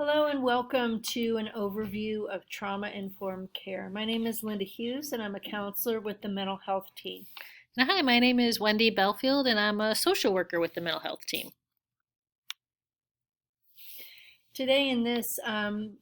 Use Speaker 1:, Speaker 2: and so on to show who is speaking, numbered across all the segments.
Speaker 1: Hello and welcome to an overview of trauma-informed care. My name is Linda Hughes and I'm a counselor with the mental health team.
Speaker 2: Hi, my name is Wendy Belfield and I'm a social worker with the mental health team.
Speaker 1: Today in this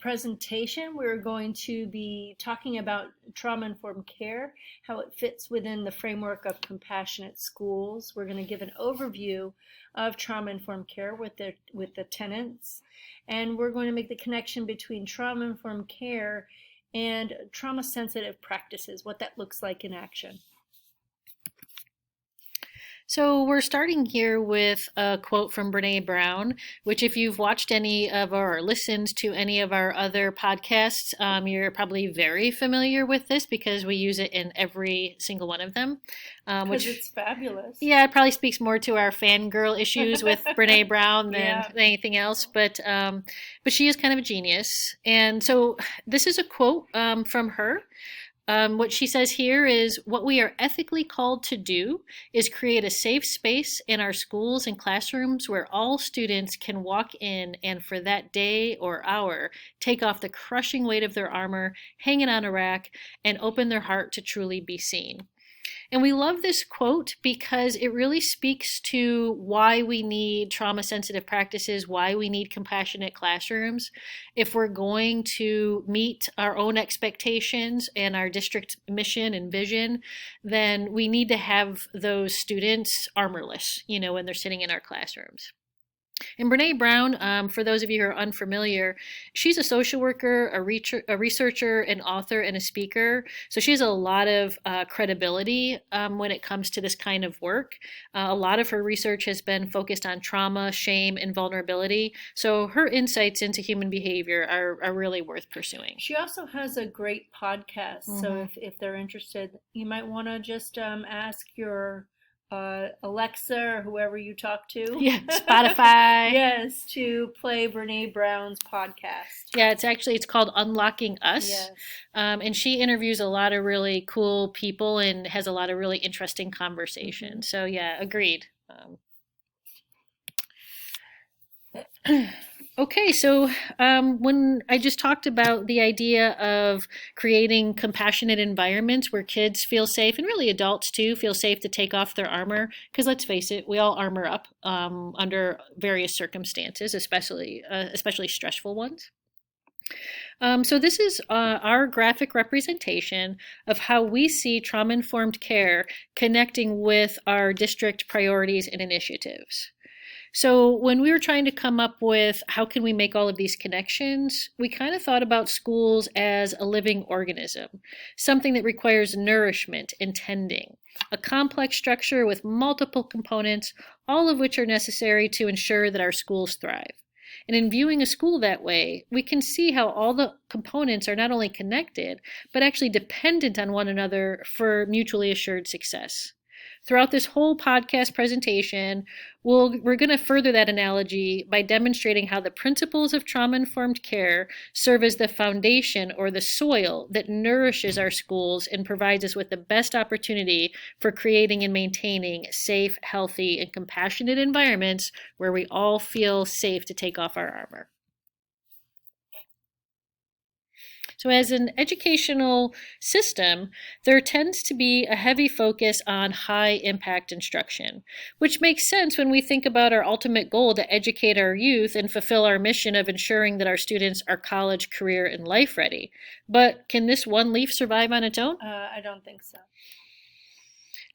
Speaker 1: presentation, we're going to be talking about trauma-informed care, how it fits within the framework of compassionate schools. We're going to give an overview of trauma-informed care with the tenets, and we're going to make the connection between trauma-informed care and trauma-sensitive practices, what that looks like in action.
Speaker 2: So we're starting here with a quote from Brene Brown, which if you've watched any of or listened to any of our other podcasts, you're probably very familiar with this because we use it in every single one of them.
Speaker 1: Because it's fabulous.
Speaker 2: Yeah, it probably speaks more to our fangirl issues with Brene Brown than anything else, but she is kind of a genius. And so this is a quote from her. What she says here is, what we are ethically called to do is create a safe space in our schools and classrooms where all students can walk in and for that day or hour, take off the crushing weight of their armor, hang it on a rack, and open their heart to truly be seen. And we love this quote because it really speaks to why we need trauma-sensitive practices, why we need compassionate classrooms. If we're going to meet our own expectations and our district mission and vision, then we need to have those students armorless, when they're sitting in our classrooms. And Brene Brown, for those of you who are unfamiliar, she's a social worker, a researcher, an author, and a speaker. So she has a lot of credibility when it comes to this kind of work. A lot of her research has been focused on trauma, shame, and vulnerability. So her insights into human behavior are really worth pursuing.
Speaker 1: She also has a great podcast. Mm-hmm. So if they're interested, you might want to just ask your Alexa or whoever you talk to.
Speaker 2: Yeah, Spotify.
Speaker 1: Yes, to play Brene Brown's podcast.
Speaker 2: Yeah, it's called Unlocking Us.
Speaker 1: Yes.
Speaker 2: And she interviews a lot of really cool people and has a lot of really interesting conversations. Mm-hmm. So yeah, agreed. Okay, so when I just talked about the idea of creating compassionate environments where kids feel safe, and really adults too, feel safe to take off their armor, because let's face it, we all armor up under various circumstances, especially stressful ones. So this is our graphic representation of how we see trauma-informed care connecting with our district priorities and initiatives. So when we were trying to come up with how can we make all of these connections, we kind of thought about schools as a living organism, something that requires nourishment and tending, a complex structure with multiple components, all of which are necessary to ensure that our schools thrive. And in viewing a school that way, we can see how all the components are not only connected, but actually dependent on one another for mutually assured success. Throughout this whole podcast presentation, we're going to further that analogy by demonstrating how the principles of trauma-informed care serve as the foundation or the soil that nourishes our schools and provides us with the best opportunity for creating and maintaining safe, healthy, and compassionate environments where we all feel safe to take off our armor. So as an educational system, there tends to be a heavy focus on high-impact instruction, which makes sense when we think about our ultimate goal to educate our youth and fulfill our mission of ensuring that our students are college, career, and life ready. But can this one leaf survive on its own?
Speaker 1: I don't think so.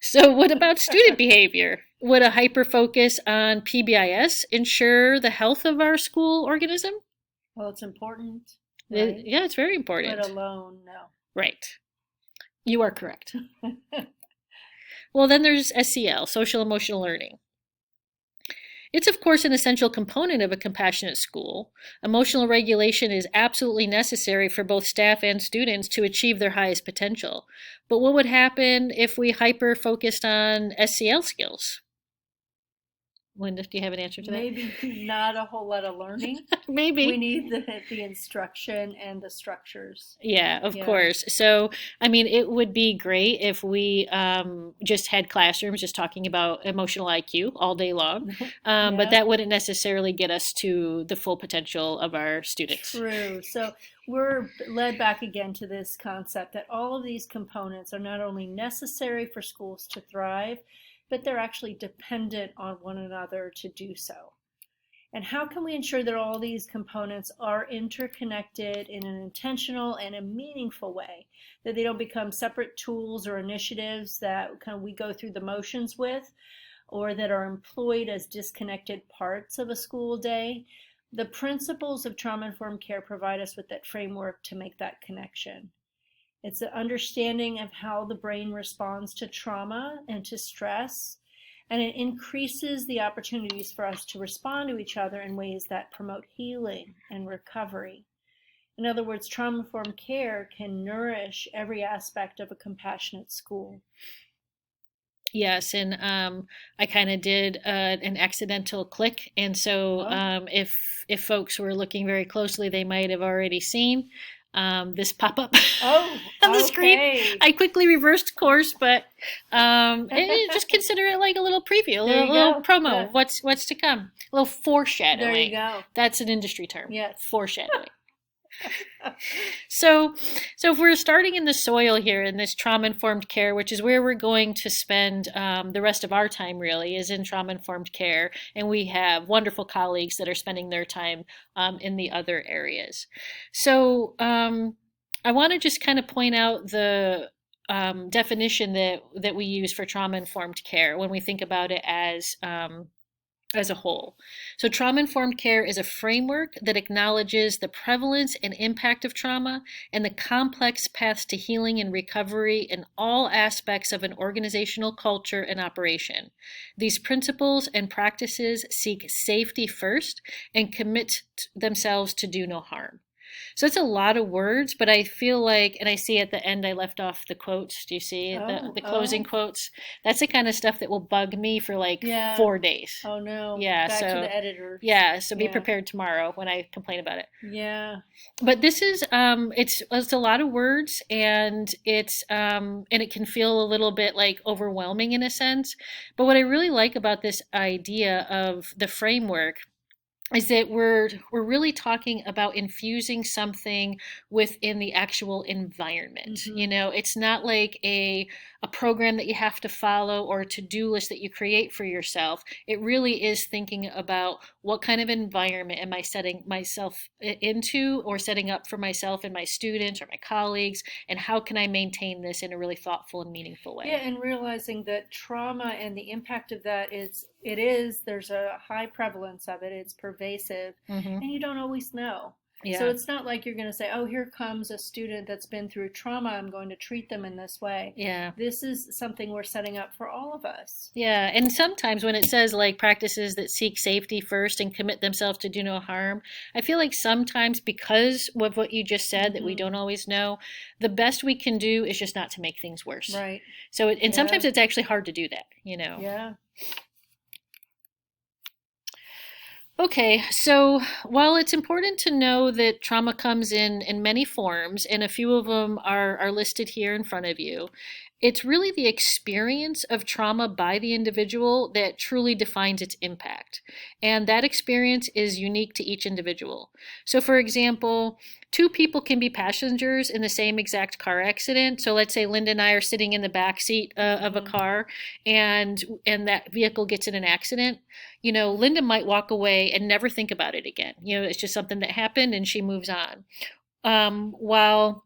Speaker 2: So what about student behavior? Would a hyper-focus on PBIS ensure the health of our school organism?
Speaker 1: Well, it's important.
Speaker 2: Right? Yeah, it's very important.
Speaker 1: But alone, no.
Speaker 2: Right. You are correct. Well, then there's SEL, social emotional learning. It's, of course, an essential component of a compassionate school. Emotional regulation is absolutely necessary for both staff and students to achieve their highest potential. But what would happen if we hyper-focused on SEL skills? Linda, do you have an answer to that?
Speaker 1: Maybe not a whole lot of learning.
Speaker 2: Maybe.
Speaker 1: We need the instruction and the structures.
Speaker 2: Yeah, of
Speaker 1: Yeah.
Speaker 2: course. So, I mean, it would be great if we just had classrooms just talking about emotional IQ all day long, but
Speaker 1: Yeah.
Speaker 2: that wouldn't necessarily get us to the full potential of our students.
Speaker 1: True. So we're led back again to this concept that all of these components are not only necessary for schools to thrive, but they're actually dependent on one another to do so. And how can we ensure that all these components are interconnected in an intentional and a meaningful way, that they don't become separate tools or initiatives that kind of we go through the motions with, or that are employed as disconnected parts of a school day? The principles of trauma-informed care provide us with that framework to make that connection. It's an understanding of how the brain responds to trauma and to stress, and it increases the opportunities for us to respond to each other in ways that promote healing and recovery. In other words, trauma-informed care can nourish every aspect of a compassionate school.
Speaker 2: Yes, and I kind of did an accidental click, and so if folks were looking very closely, they might have already seen this pop up on the screen. I quickly reversed course, but just consider it like a little preview, a little promo. Yeah. What's to come? A little foreshadowing.
Speaker 1: There you go.
Speaker 2: That's an industry term.
Speaker 1: Yes.
Speaker 2: Foreshadowing. So if we're starting in the soil here in this trauma-informed care, which is where we're going to spend the rest of our time really, is in trauma-informed care, and we have wonderful colleagues that are spending their time in the other areas. So I want to just kind of point out the definition that we use for trauma-informed care when we think about it as a whole. So trauma-informed care is a framework that acknowledges the prevalence and impact of trauma and the complex paths to healing and recovery in all aspects of an organizational culture and operation. These principles and practices seek safety first and commit themselves to do no harm. So it's a lot of words, but I feel like, and I see at the end I left off the quotes. Do you see the closing quotes? That's the kind of stuff that will bug me for like 4 days.
Speaker 1: Oh no.
Speaker 2: Yeah.
Speaker 1: Back to the editor.
Speaker 2: Yeah. So be prepared tomorrow when I complain about it.
Speaker 1: Yeah.
Speaker 2: But this is it's a lot of words, and and it can feel a little bit like overwhelming in a sense. But what I really like about this idea of the framework is that we're really talking about infusing something within the actual environment. Mm-hmm. You know, it's not like a program that you have to follow or a to-do list that you create for yourself. It really is thinking about what kind of environment am I setting myself into or setting up for myself and my students or my colleagues, and how can I maintain this in a really thoughtful and meaningful way?
Speaker 1: Yeah, and realizing that trauma and the impact of that there's a high prevalence of it, it's pervasive, mm-hmm. and you don't always know. Yeah. So it's not like you're going to say, oh, here comes a student that's been through trauma, I'm going to treat them in this way.
Speaker 2: Yeah.
Speaker 1: This is something we're setting up for all of us.
Speaker 2: Yeah, and sometimes when it says like practices that seek safety first and commit themselves to do no harm, I feel like sometimes because of what you just said, mm-hmm. that we don't always know, the best we can do is just not to make things worse.
Speaker 1: Right.
Speaker 2: So, sometimes it's actually hard to do that, you know.
Speaker 1: Yeah.
Speaker 2: Okay, so while it's important to know that trauma comes in many forms, and a few of them are listed here in front of you, it's really the experience of trauma by the individual that truly defines its impact. And that experience is unique to each individual. So for example, two people can be passengers in the same exact car accident. So let's say Linda and I are sitting in the back seat of a car, and that vehicle gets in an accident. You know, Linda might walk away and never think about it again. You know, it's just something that happened and she moves on. While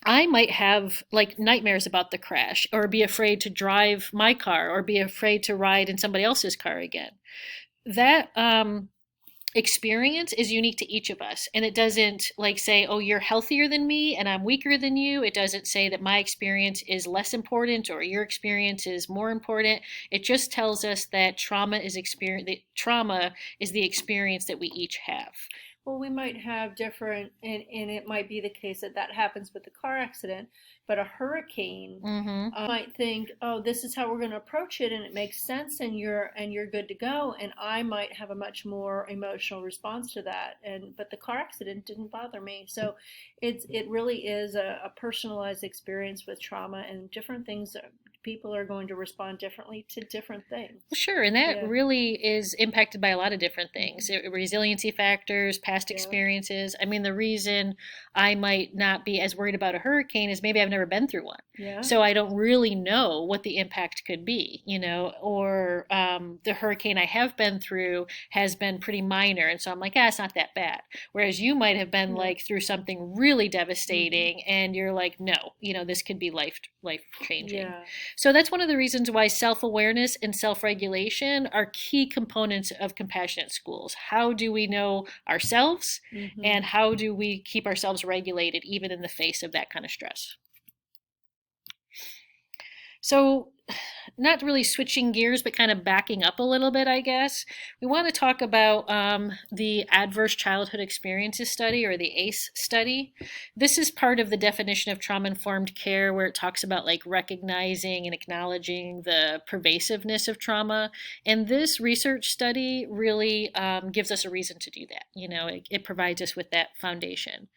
Speaker 2: I might have like nightmares about the crash, or be afraid to drive my car, or be afraid to ride in somebody else's car again. That experience is unique to each of us, and it doesn't like say, oh, you're healthier than me and I'm weaker than you. It doesn't say that my experience is less important or your experience is more important. It just tells us that trauma is the experience that we each have.
Speaker 1: Well, we might have different, and it might be the case that that happens with the car accident, but a hurricane,
Speaker 2: Mm-hmm.
Speaker 1: might think, oh, this is how we're going to approach it, and it makes sense, and you're good to go. And I might have a much more emotional response to that. And but the car accident didn't bother me. So it really is a personalized experience with trauma, and different things. People are going to respond differently to different things.
Speaker 2: Sure, and that
Speaker 1: Yeah.
Speaker 2: really is impacted by a lot of different things.
Speaker 1: Mhm.
Speaker 2: Resiliency factors, past
Speaker 1: Yeah.
Speaker 2: experiences. I mean, the reason I might not be as worried about a hurricane is maybe I've never been through one.
Speaker 1: Yeah.
Speaker 2: So I don't really know what the impact could be, or the hurricane I have been through has been pretty minor. And so I'm like, it's not that bad. Whereas you might have been
Speaker 1: Yeah.
Speaker 2: like through something really
Speaker 1: Mhm.
Speaker 2: devastating and you're like, no, this could be life changing.
Speaker 1: Yeah.
Speaker 2: So that's one of the reasons why self awareness and self regulation are key components of compassionate schools. How do we know ourselves,
Speaker 1: Mhm.
Speaker 2: and how do we keep ourselves regulated even in the face of that kind of stress? So, not really switching gears, but kind of backing up a little bit, I guess. We want to talk about the Adverse Childhood Experiences Study, or the ACE study. This is part of the definition of trauma informed care, where it talks about like recognizing and acknowledging the pervasiveness of trauma. And this research study really gives us a reason to do that. It provides us with that foundation.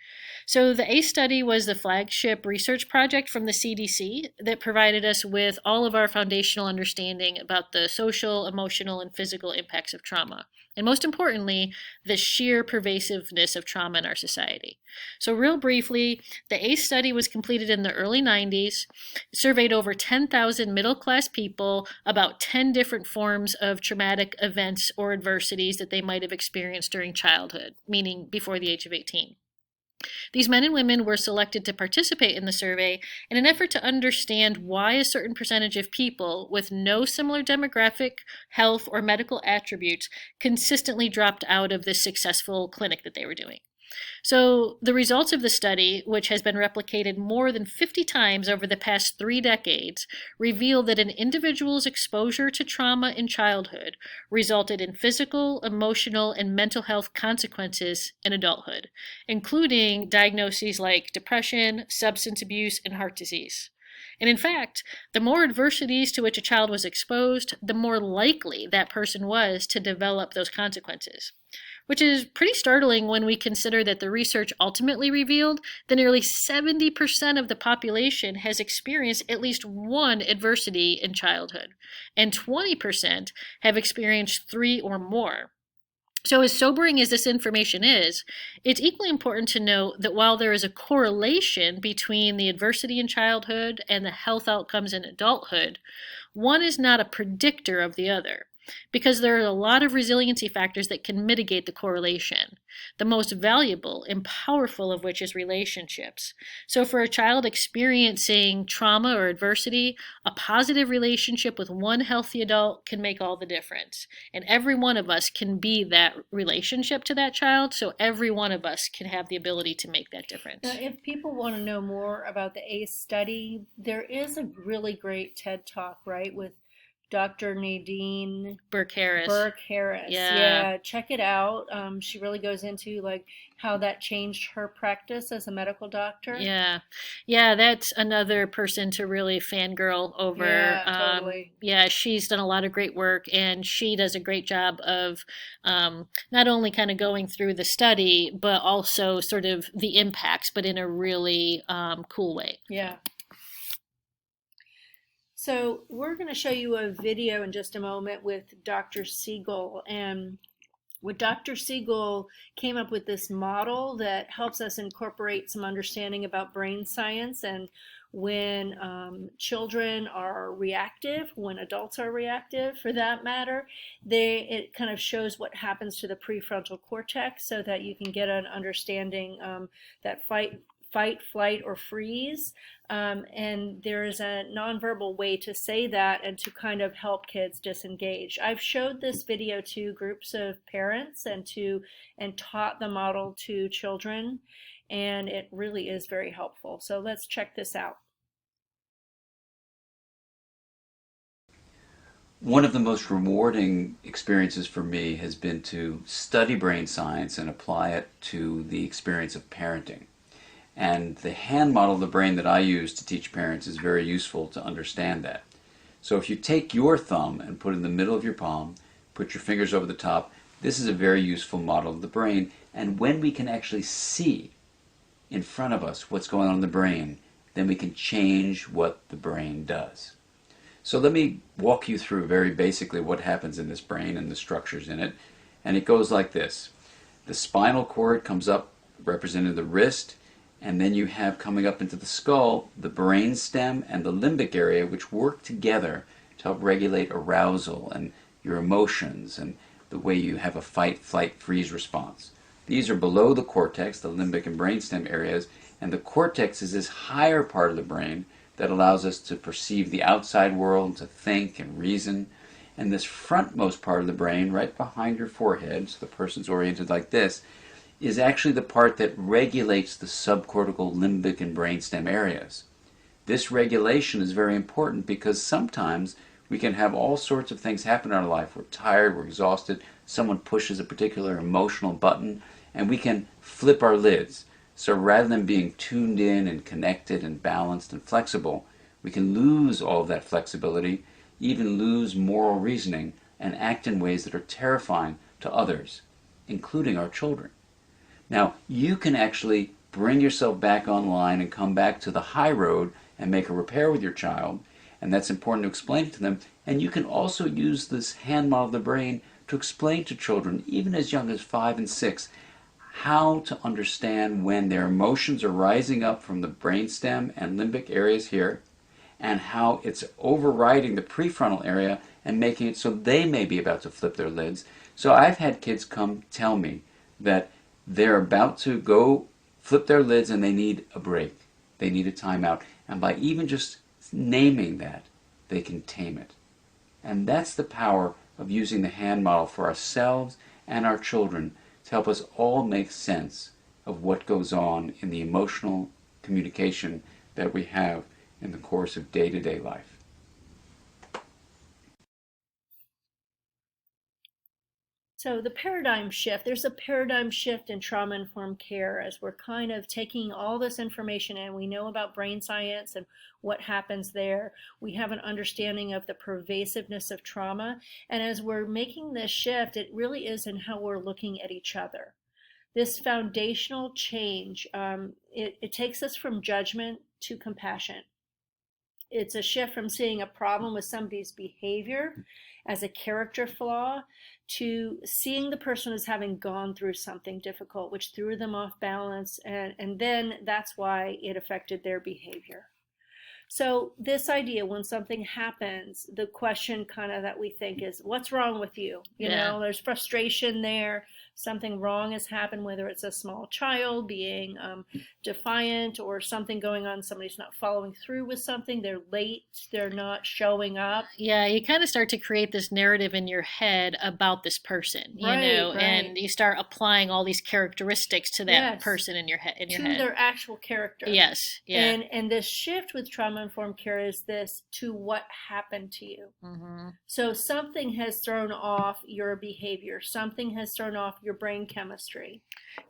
Speaker 2: So, the ACE study was the flagship research project from the CDC that provided us with all of our foundational understanding about the social, emotional, and physical impacts of trauma. And most importantly, the sheer pervasiveness of trauma in our society. So, real briefly, the ACE study was completed in the early 90s, surveyed over 10,000 middle class people about 10 different forms of traumatic events or adversities that they might have experienced during childhood, meaning before the age of 18. These men and women were selected to participate in the survey in an effort to understand why a certain percentage of people with no similar demographic, health, or medical attributes consistently dropped out of this successful clinic that they were doing. So, the results of the study, which has been replicated more than 50 times over the past 3 decades, reveal that an individual's exposure to trauma in childhood resulted in physical, emotional, and mental health consequences in adulthood, including diagnoses like depression, substance abuse, and heart disease. And in fact, the more adversities to which a child was exposed, the more likely that person was to develop those consequences, which is pretty startling when we consider that the research ultimately revealed that nearly 70% of the population has experienced at least one adversity in childhood, and 20% have experienced 3 or more. So, as sobering as this information is, it's equally important to note that while there is a correlation between the adversity in childhood and the health outcomes in adulthood, one is not a predictor of the other, because there are a lot of resiliency factors that can mitigate the correlation, the most valuable and powerful of which is relationships. So, for a child experiencing trauma or adversity, a positive relationship with one healthy adult can make all the difference. And every one of us can be that relationship to that child, so every one of us can have the ability to make that
Speaker 1: Now,
Speaker 2: difference.
Speaker 1: if people want to know more about the ACE study, there is a really great TED Talk, right, with Dr. Nadine
Speaker 2: Burke Harris.
Speaker 1: Burke Harris.
Speaker 2: Yeah.
Speaker 1: Yeah, check it out. She really goes into like how that changed her practice as a medical doctor.
Speaker 2: Yeah. Yeah, that's another person to really fangirl over.
Speaker 1: Yeah, totally.
Speaker 2: Yeah, she's done a lot of great work, and she does a great job of not only kind of going through the study, but also sort of the impacts, but in a really cool way.
Speaker 1: Yeah. So we're going to show you a video in just a moment with Dr. Siegel. And what Dr. Siegel came up with this model that helps us incorporate some understanding about brain science and when children are reactive, when adults are reactive for that matter, it kind of shows what happens to the prefrontal cortex so that you can get an understanding that fight, flight, or freeze. And there is a nonverbal way to say that and to kind of help kids disengage. I've showed this video to groups of parents and taught the model to children, and it really is very helpful. So let's check this out.
Speaker 3: One of the most rewarding experiences for me has been to study brain science and apply it to the experience of parenting. And the hand model of the brain that I use to teach parents is very useful to understand that. So if you take your thumb and put it in the middle of your palm, put your fingers over the top, this is a very useful model of the brain. And when we can actually see in front of us what's going on in the brain, then we can change what the brain does. So let me walk you through very basically what happens in this brain and the structures in it. And it goes like this. The spinal cord comes up, representing the wrist, and then you have coming up into the skull the brain stem and the limbic area, which work together to help regulate arousal and your emotions and the way you have a fight, flight, freeze response. These are below the cortex, the limbic and brainstem areas, and the cortex is this higher part of the brain that allows us to perceive the outside world, to think and reason. And this frontmost part of the brain, right behind your forehead, so the person's oriented like this, is actually the part that regulates the subcortical, limbic, and brainstem areas. This regulation is very important because sometimes we can have all sorts of things happen in our life. We're tired, we're exhausted, someone pushes a particular emotional button, and we can flip our lids. So rather than being tuned in and connected and balanced and flexible, we can lose all of that flexibility, even lose moral reasoning, and act in ways that are terrifying to others, including our children. Now, you can actually bring yourself back online and come back to the high road and make a repair with your child, and that's important to explain it to them. And you can also use this hand model of the brain to explain to children, even as young as 5 and 6, how to understand when their emotions are rising up from the brainstem and limbic areas here, and how it's overriding the prefrontal area and making it so they may be about to flip their lids. So I've had kids come tell me that they're about to go flip their lids and they need a break. They need a timeout. And by even just naming that, they can tame it. And that's the power of using the hand model for ourselves and our children to help us all make sense of what goes on in the emotional communication that we have in the course of day-to-day life.
Speaker 1: So the paradigm shift, there's a paradigm shift in trauma-informed care as we're kind of taking all this information in. We know about brain science and what happens there. We have an understanding of the pervasiveness of trauma. And as we're making this shift, it really is in how we're looking at each other. This foundational change, it takes us from judgment to compassion. It's a shift from seeing a problem with somebody's behavior as a character flaw to seeing the person as having gone through something difficult, which threw them off balance, and then that's why it affected their behavior. So this idea, when something happens, the question kind of that we think is, what's wrong with you? You know, there's frustration there. Something wrong has happened, whether it's a small child being defiant or something going on, somebody's not following through with something, they're late, they're not showing up.
Speaker 2: Yeah, you kind of start to create this narrative in your head about this person, you know, and you start applying all these characteristics to that person in your head. To
Speaker 1: their actual character.
Speaker 2: Yes, yeah.
Speaker 1: And this shift with trauma-informed care is this to what happened to you.
Speaker 2: Mm-hmm.
Speaker 1: So something has thrown off your behavior. Something has thrown off your brain chemistry.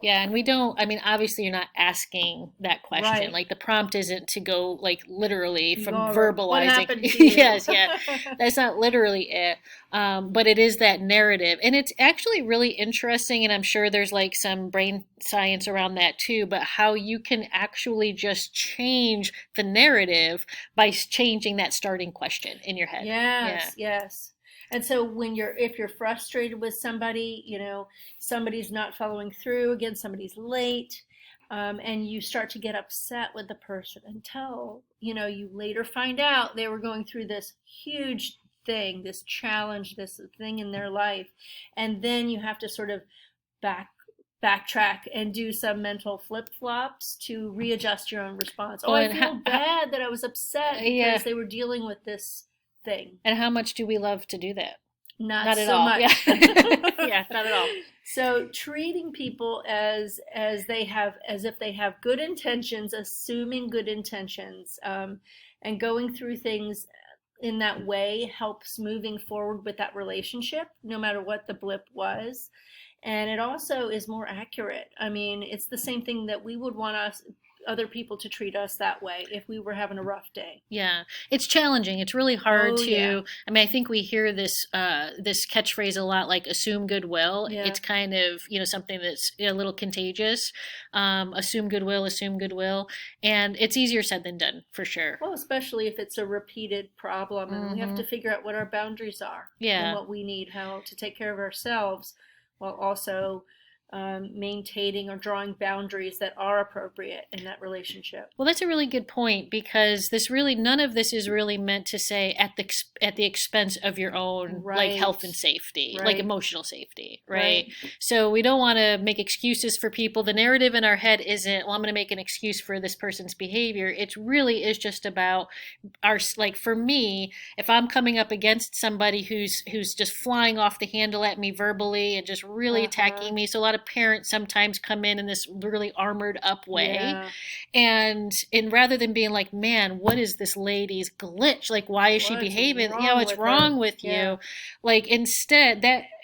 Speaker 2: Yeah, and we don't, I mean, obviously you're not asking that question.
Speaker 1: Right.
Speaker 2: Like the prompt isn't to go like literally from verbalizing.
Speaker 1: What happened to you?
Speaker 2: Yes, yeah. That's not literally it. But it is that narrative. And it's actually really interesting, and I'm sure there's like some brain science around that too, but how you can actually just change the narrative by changing that starting question in your head.
Speaker 1: Yes. And so if you're frustrated with somebody, you know, somebody's not following through, again, somebody's late, and you start to get upset with the person until, you know, you later find out they were going through this huge thing, this challenge, this thing in their life. And then you have to sort of backtrack and do some mental flip-flops to readjust your own response. I feel bad that I was upset because they were dealing with this thing.
Speaker 2: And how much do we love to do that?
Speaker 1: Not at
Speaker 2: so
Speaker 1: all. Much.
Speaker 2: Yeah, not at all.
Speaker 1: So treating people as if they have good intentions, assuming good intentions, and going through things in that way helps moving forward with that relationship, no matter what the blip was. And it also is more accurate. I mean, it's the same thing that we would want other people to treat us that way if we were having a rough day.
Speaker 2: Yeah, it's challenging. It's really hard
Speaker 1: Oh,
Speaker 2: to.
Speaker 1: yeah.
Speaker 2: I mean, I think we hear this catchphrase a lot, like assume goodwill.
Speaker 1: Yeah.
Speaker 2: It's kind of something that's a little contagious. Assume goodwill, and it's easier said than done for sure.
Speaker 1: Well, especially if it's a repeated problem and we have to figure out what our boundaries are and what we need, how to take care of ourselves, while also maintaining or drawing boundaries that are appropriate in that relationship.
Speaker 2: Well, that's a really good point, because none of this is really meant to say at the expense of your own like health and safety, like emotional safety, right? So we don't want to make excuses for people. The narrative in our head isn't, well, I'm going to make an excuse for this person's behavior. It really is just about like for me, if I'm coming up against somebody who's just flying off the handle at me verbally and just really attacking me. So a lot of parents sometimes come in this really armored up way, and rather than being like, man, what is this lady's glitch, like why is she behaving, what's wrong with you, like instead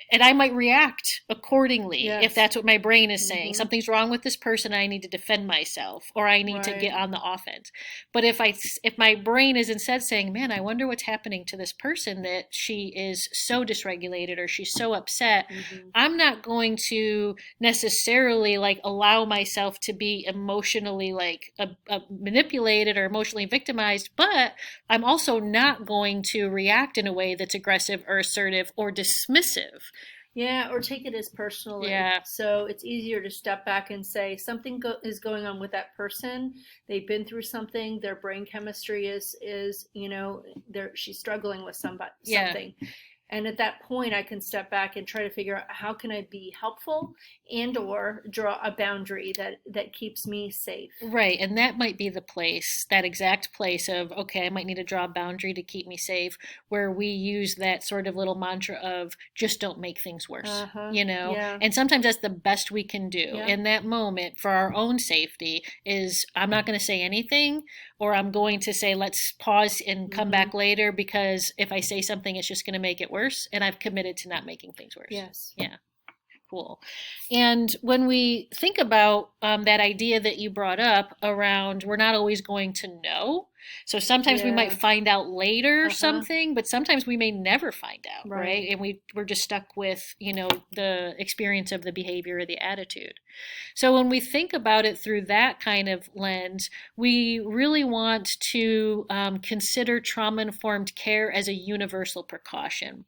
Speaker 2: and I might react accordingly if that's what my brain is saying. Something's wrong with this person, I need to defend myself, or I need to get on the offense. But if my brain is instead saying, man, I wonder what's happening to this person that she is so dysregulated or she's so upset, I'm not going to necessarily like allow myself to be emotionally like manipulated or emotionally victimized, but I'm also not going to react in a way that's aggressive or assertive or dismissive.
Speaker 1: Yeah, or take it as personally.
Speaker 2: Yeah.
Speaker 1: So it's easier to step back and say something is going on with that person. They've been through something. Their brain chemistry is she's struggling with something. And at that point, I can step back and try to figure out how can I be helpful and or draw a boundary that keeps me safe.
Speaker 2: Right. And that might be the place, that exact place of, okay, I might need to draw a boundary to keep me safe, where we use that sort of little mantra of just don't make things worse, And sometimes that's the best we can do in that moment for our own safety is I'm not going to say anything, or I'm going to say, let's pause and come back later, because if I say something, it's just going to make it worse. And I've committed to not making things worse.
Speaker 1: Yes.
Speaker 2: Yeah. Cool. And when we think about that idea that you brought up around, we're not always going to know. So sometimes we might find out later something, but sometimes we may never find out, right? And we're just stuck with, the experience of the behavior or the attitude. So when we think about it through that kind of lens, we really want to consider trauma-informed care as a universal precaution.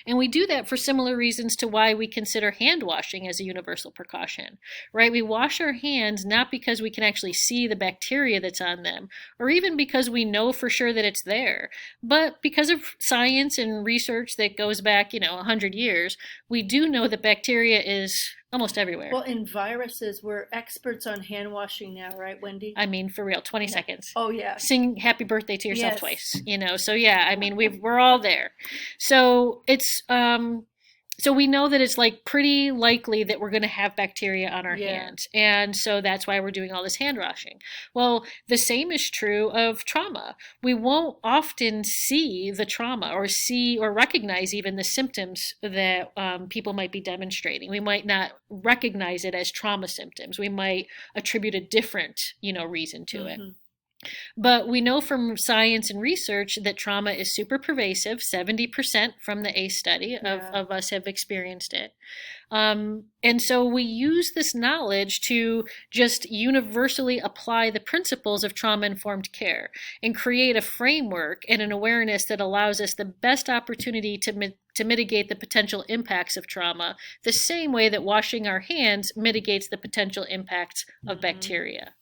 Speaker 2: And we do that for similar reasons to why we consider hand washing as a universal precaution, right? We wash our hands not because we can actually see the bacteria that's on them, or even because we know for sure that it's there, but because of science and research that goes back, 100 years, we do know that bacteria is almost everywhere.
Speaker 1: Well, in viruses, we're experts on hand washing now, right, Wendy?
Speaker 2: I mean, for real, 20 seconds.
Speaker 1: Oh, yeah.
Speaker 2: Sing happy birthday to yourself twice, So yeah, I mean, we're all there. So it's, so we know that it's like pretty likely that we're going to have bacteria on our hands. And so that's why we're doing all this hand washing. Well, the same is true of trauma. We won't often see the trauma or recognize even the symptoms that people might be demonstrating. We might not recognize it as trauma symptoms. We might attribute a different, reason to it. But we know from science and research that trauma is super pervasive. 70% from the ACE study of us have experienced it. And so we use this knowledge to just universally apply the principles of trauma-informed care and create a framework and an awareness that allows us the best opportunity to mitigate the potential impacts of trauma, the same way that washing our hands mitigates the potential impacts of bacteria.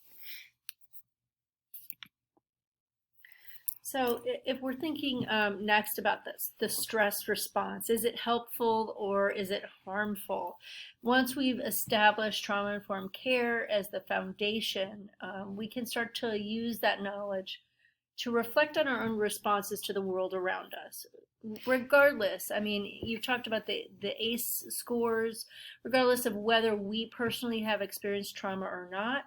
Speaker 1: So if we're thinking next about the stress response, is it helpful or is it harmful? Once we've established trauma-informed care as the foundation, we can start to use that knowledge to reflect on our own responses to the world around us. Regardless, I mean, you talked about the ACE scores, regardless of whether we personally have experienced trauma or not,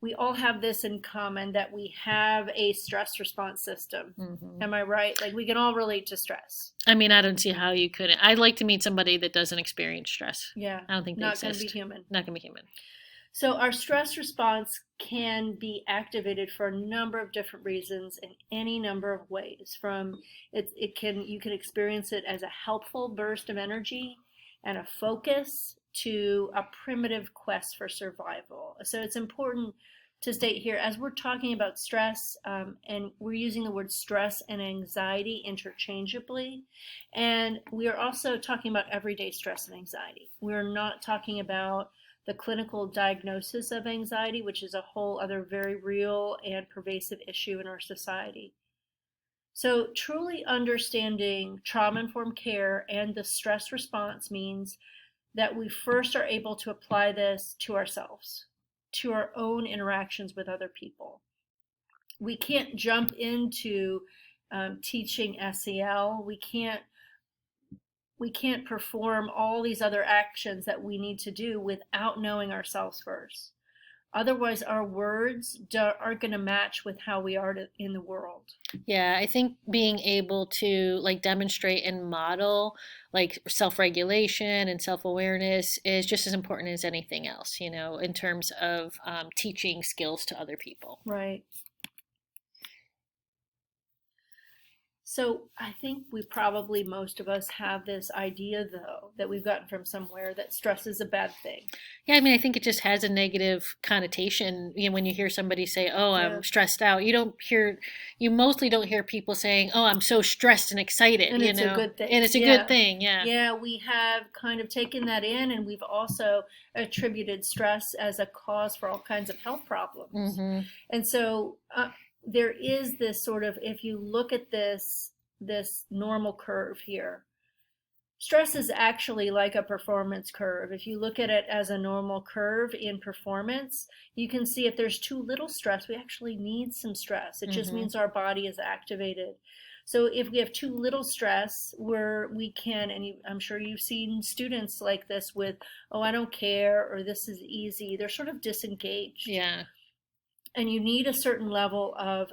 Speaker 1: we all have this in common, that we have a stress response system.
Speaker 2: Mm-hmm.
Speaker 1: Am I right? Like, we can all relate to stress.
Speaker 2: I mean, I don't see how you couldn't. I'd like to meet somebody that doesn't experience stress.
Speaker 1: Yeah.
Speaker 2: I don't think they
Speaker 1: Not going
Speaker 2: exist.
Speaker 1: to be human.
Speaker 2: Not going to be human.
Speaker 1: So our stress response can be activated for a number of different reasons in any number of ways. You can experience it as a helpful burst of energy and a focus, to a primitive quest for survival. So it's important to state here, as we're talking about stress, and we're using the word stress and anxiety interchangeably, and we are also talking about everyday stress and anxiety. We're not talking about the clinical diagnosis of anxiety, which is a whole other very real and pervasive issue in our society. So truly understanding trauma-informed care and the stress response means that we first are able to apply this to ourselves, to our own interactions with other people. We can't jump into teaching SEL. We can't perform all these other actions that we need to do without knowing ourselves first. Otherwise, our words aren't going to match with how we are in the world.
Speaker 2: Yeah, I think being able to like demonstrate and model like self-regulation and self-awareness is just as important as anything else, you know, in terms of teaching skills to other people.
Speaker 1: Right. So I think most of us have this idea, though, that we've gotten from somewhere, that stress is a bad thing.
Speaker 2: Yeah, I mean, I think it just has a negative connotation. You know, when you hear somebody say, "Oh, I'm stressed out," you mostly don't hear people saying, "Oh, I'm so stressed and excited."
Speaker 1: And it's a good thing.
Speaker 2: And it's a good thing, yeah.
Speaker 1: Yeah, we have kind of taken that in, and we've also attributed stress as a cause for all kinds of health problems.
Speaker 2: Mm-hmm.
Speaker 1: And so there is this sort of, if you look at this normal curve here, stress is actually like a performance curve. If you look at it as a normal curve in performance, you can see if there's too little stress, we actually need some stress. It just means our body is activated. So if we have too little stress, I'm sure you've seen students like this with, "Oh, I don't care," or "This is easy." They're sort of disengaged.
Speaker 2: Yeah.
Speaker 1: And you need a certain level of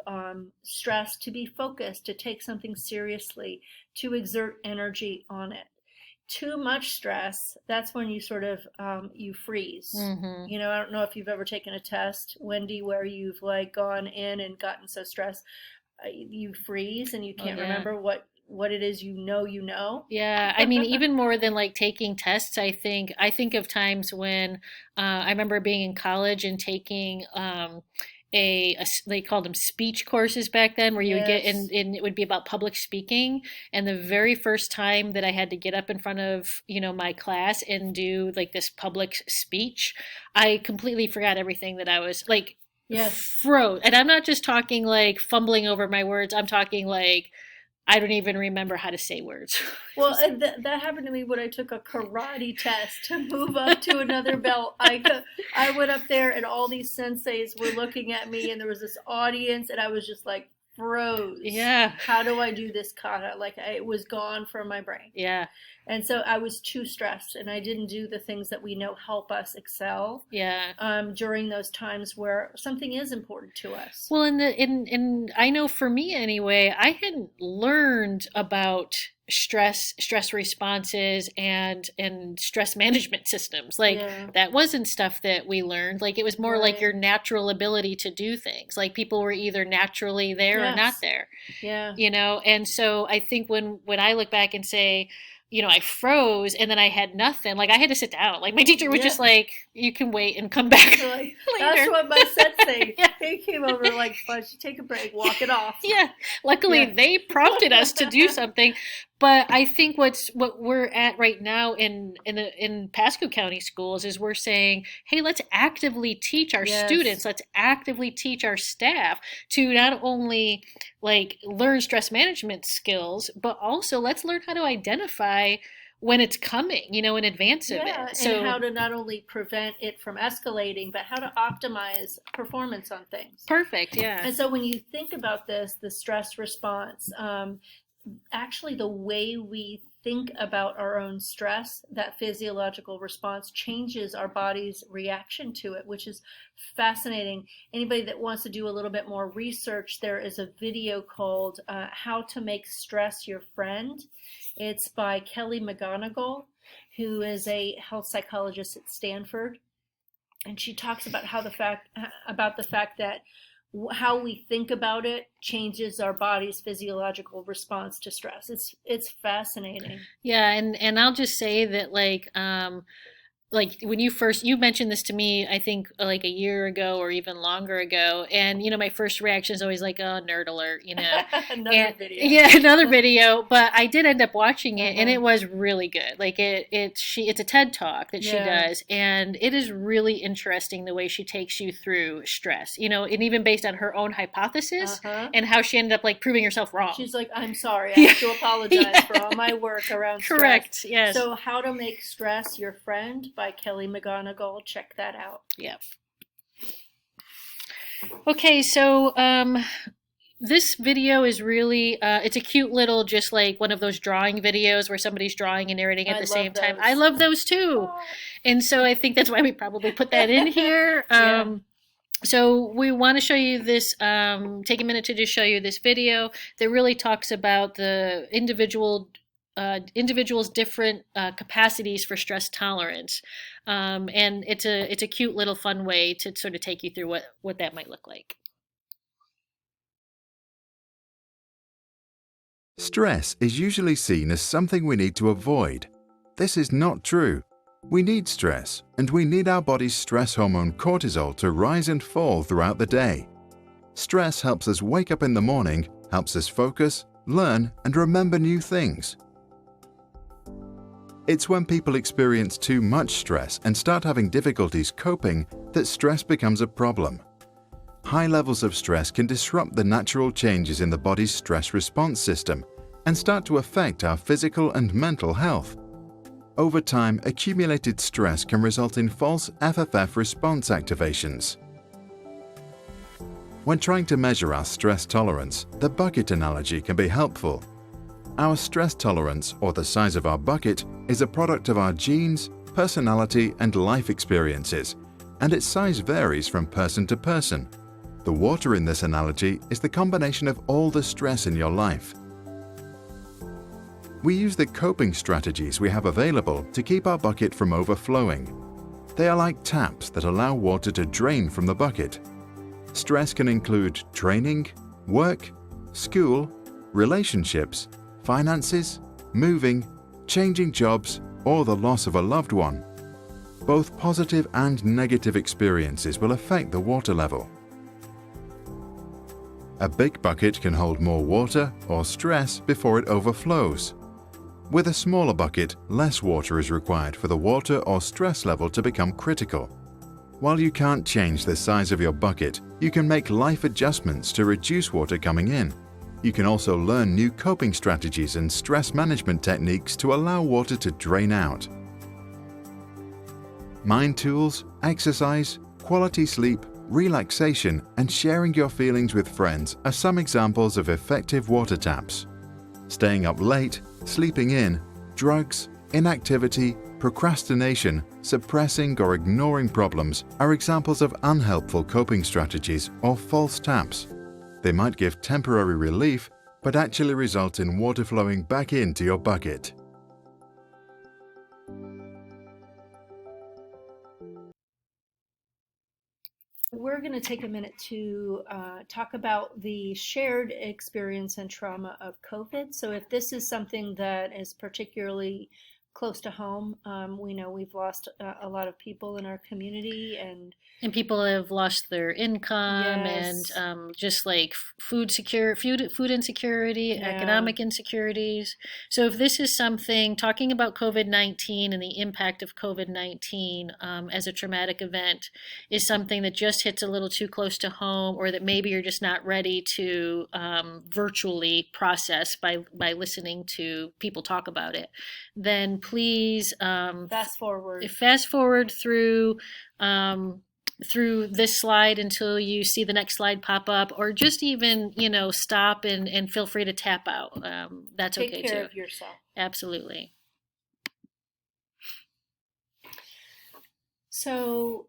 Speaker 1: stress to be focused, to take something seriously, to exert energy on it. Too much stress, that's when you sort of, you freeze.
Speaker 2: Mm-hmm.
Speaker 1: You know, I don't know if you've ever taken a test, Wendy, where you've like gone in and gotten so stressed, you freeze and you can't remember what it is you know.
Speaker 2: Yeah, I mean, even more than like taking tests, I think of times when I remember being in college and taking they called them speech courses back then, where you would get and it would be about public speaking. And the very first time that I had to get up in front of, you know, my class and do like this public speech, I completely forgot everything that I was like. Froze. And I'm not just talking like fumbling over my words. I'm talking like I don't even remember how to say words.
Speaker 1: Well, that happened to me when I took a karate test to move up to another belt. I went up there and all these senseis were looking at me and there was this audience and I was just like froze.
Speaker 2: Yeah.
Speaker 1: How do I do this kata? Like it was gone from my brain.
Speaker 2: Yeah.
Speaker 1: And so I was too stressed and I didn't do the things that we know help us excel.
Speaker 2: Yeah.
Speaker 1: During those times where something is important to us.
Speaker 2: Well, and I know for me anyway, I hadn't learned about stress responses and stress management systems. Like that wasn't stuff that we learned. Like it was more like your natural ability to do things. Like people were either naturally there or not there.
Speaker 1: Yeah.
Speaker 2: You know, and so I think when I look back and say, you know, I froze and then I had nothing. Like I had to sit down. Like my teacher was just like, "You can wait and come back
Speaker 1: like,
Speaker 2: later."
Speaker 1: That's what my sensei. He came over like, "Why don't you take a break, walk it off?"
Speaker 2: Yeah. Luckily, they prompted us to do something. But I think what we're at right now in Pasco County schools is we're saying, hey, let's actively teach our students, let's actively teach our staff to not only like learn stress management skills, but also let's learn how to identify when it's coming, you know, in advance of it.
Speaker 1: So, and how to not only prevent it from escalating, but how to optimize performance on things.
Speaker 2: Perfect, yeah.
Speaker 1: And so when you think about this, the stress response, actually the way we think about our own stress, that physiological response changes our body's reaction to it, which is fascinating. Anybody that wants to do a little bit more research, there is a video called How to Make Stress Your Friend. It's by Kelly McGonigal, who is a health psychologist at Stanford. And she talks about the fact that how we think about it changes our body's physiological response to stress. It's fascinating.
Speaker 2: Yeah, and I'll just say that like when you mentioned this to me, I think like a year ago or even longer ago, and my first reaction is always like, oh, nerd alert,
Speaker 1: Another video.
Speaker 2: Yeah, another video. But I did end up watching it, and it was really good. Like it's a TED talk that she does, and it is really interesting the way she takes you through stress. And even based on her own hypothesis and how she ended up like proving herself wrong.
Speaker 1: She's like, I'm sorry, I have to apologize for all my work around stress.
Speaker 2: Correct. Yes.
Speaker 1: So, How to Make Stress Your Friend by Kelly McGonigal. Check that out.
Speaker 2: Yeah. Okay, so this video is really, it's a cute little, just like one of those drawing videos where somebody's drawing and narrating at the same time. I love those too. Oh. And so I think that's why we probably put that in here. So we want to show you this, take a minute to just show you this video that really talks about the individuals' different capacities for stress tolerance, and it's a cute little fun way to sort of take you through what that might look like.
Speaker 4: Stress is usually seen as something we need to avoid. This is not true. We need stress, and we need our body's stress hormone cortisol to rise and fall throughout the day. Stress helps us wake up in the morning, helps us focus, learn, and remember new things. It's when people experience too much stress and start having difficulties coping that stress becomes a problem. High levels of stress can disrupt the natural changes in the body's stress response system and start to affect our physical and mental health. Over time, accumulated stress can result in false FFF response activations. When trying to measure our stress tolerance, the bucket analogy can be helpful. Our stress tolerance, or the size of our bucket, is a product of our genes, personality, and life experiences, and its size varies from person to person. The water in this analogy is the combination of all the stress in your life. We use the coping strategies we have available to keep our bucket from overflowing. They are like taps that allow water to drain from the bucket. Stress can include training, work, school, relationships, finances, moving, changing jobs, or the loss of a loved one. Both positive and negative experiences will affect the water level. A big bucket can hold more water or stress before it overflows. With a smaller bucket, less water is required for the water or stress level to become critical. While you can't change the size of your bucket, you can make life adjustments to reduce water coming in. You can also learn new coping strategies and stress management techniques to allow water to drain out. Mind tools, exercise, quality sleep, relaxation, and sharing your feelings with friends are some examples of effective water taps. Staying up late, sleeping in, drugs, inactivity, procrastination, suppressing or ignoring problems are examples of unhelpful coping strategies or false taps. They might give temporary relief, but actually result in water flowing back into your bucket.
Speaker 1: We're going to take a minute to talk about the shared experience and trauma of COVID. So if this is something that is particularly close to home, we know we've lost a lot of people in our community, and
Speaker 2: people have lost their income.
Speaker 1: Yes.
Speaker 2: And just like food insecurity, economic insecurities. So if this is something, talking about COVID-19 and the impact of COVID-19 as a traumatic event is something that just hits a little too close to home, or that maybe you're just not ready to virtually process by listening to people talk about it, then please
Speaker 1: fast forward
Speaker 2: through through this slide until you see the next slide pop up, or just even, stop and feel free to tap out. That's okay too.
Speaker 1: Take care of yourself.
Speaker 2: Absolutely.
Speaker 1: So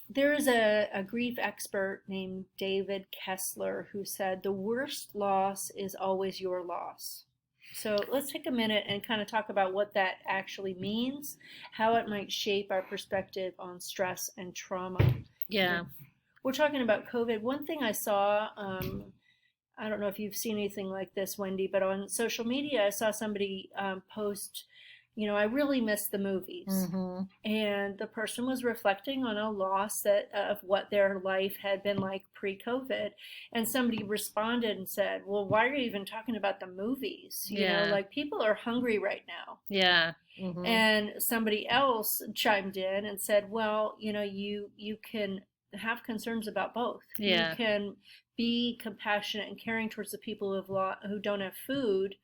Speaker 1: there is a grief expert named David Kessler who said the worst loss is always your loss. So let's take a minute and kind of talk about what that actually means, how it might shape our perspective on stress and trauma.
Speaker 2: Yeah.
Speaker 1: We're talking about COVID. One thing I saw, I don't know if you've seen anything like this, Wendy, but on social media, I saw somebody post, I really miss the movies.
Speaker 2: Mm-hmm.
Speaker 1: And the person was reflecting on a loss of what their life had been like pre-COVID. And somebody responded and said, well, why are you even talking about the movies? You know, like people are hungry right now.
Speaker 2: Yeah. Mm-hmm.
Speaker 1: And somebody else chimed in and said, well, you can have concerns about both.
Speaker 2: Yeah.
Speaker 1: You can be compassionate and caring towards the people who don't have food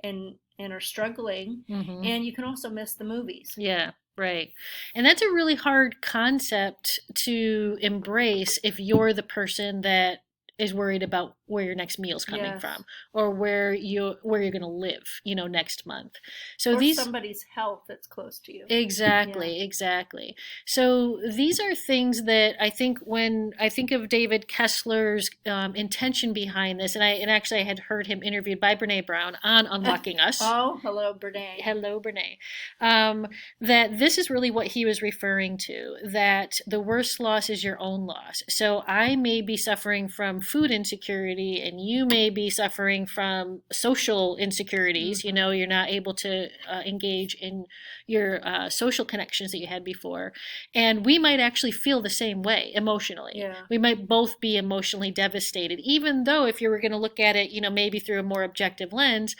Speaker 1: and are struggling,
Speaker 2: Mm-hmm.
Speaker 1: and you can also miss the movies.
Speaker 2: Yeah, right. And that's a really hard concept to embrace if you're the person that is worried about where your next meal's coming from, or where you're going to live, next month. So
Speaker 1: or somebody's health that's close to you.
Speaker 2: Exactly. So these are things that I think when I think of David Kessler's intention behind this, and actually I had heard him interviewed by Brene Brown on Unlocking Us.
Speaker 1: Oh, hello, Brene.
Speaker 2: Hello, Brene. That this is really what he was referring to, that the worst loss is your own loss. So I may be suffering from food insecurity, and you may be suffering from social insecurities.
Speaker 1: Mm-hmm.
Speaker 2: You're not able to engage in your social connections that you had before. And we might actually feel the same way emotionally.
Speaker 1: Yeah.
Speaker 2: We might both be emotionally devastated, even though if you were going to look at it, maybe through a more objective lens,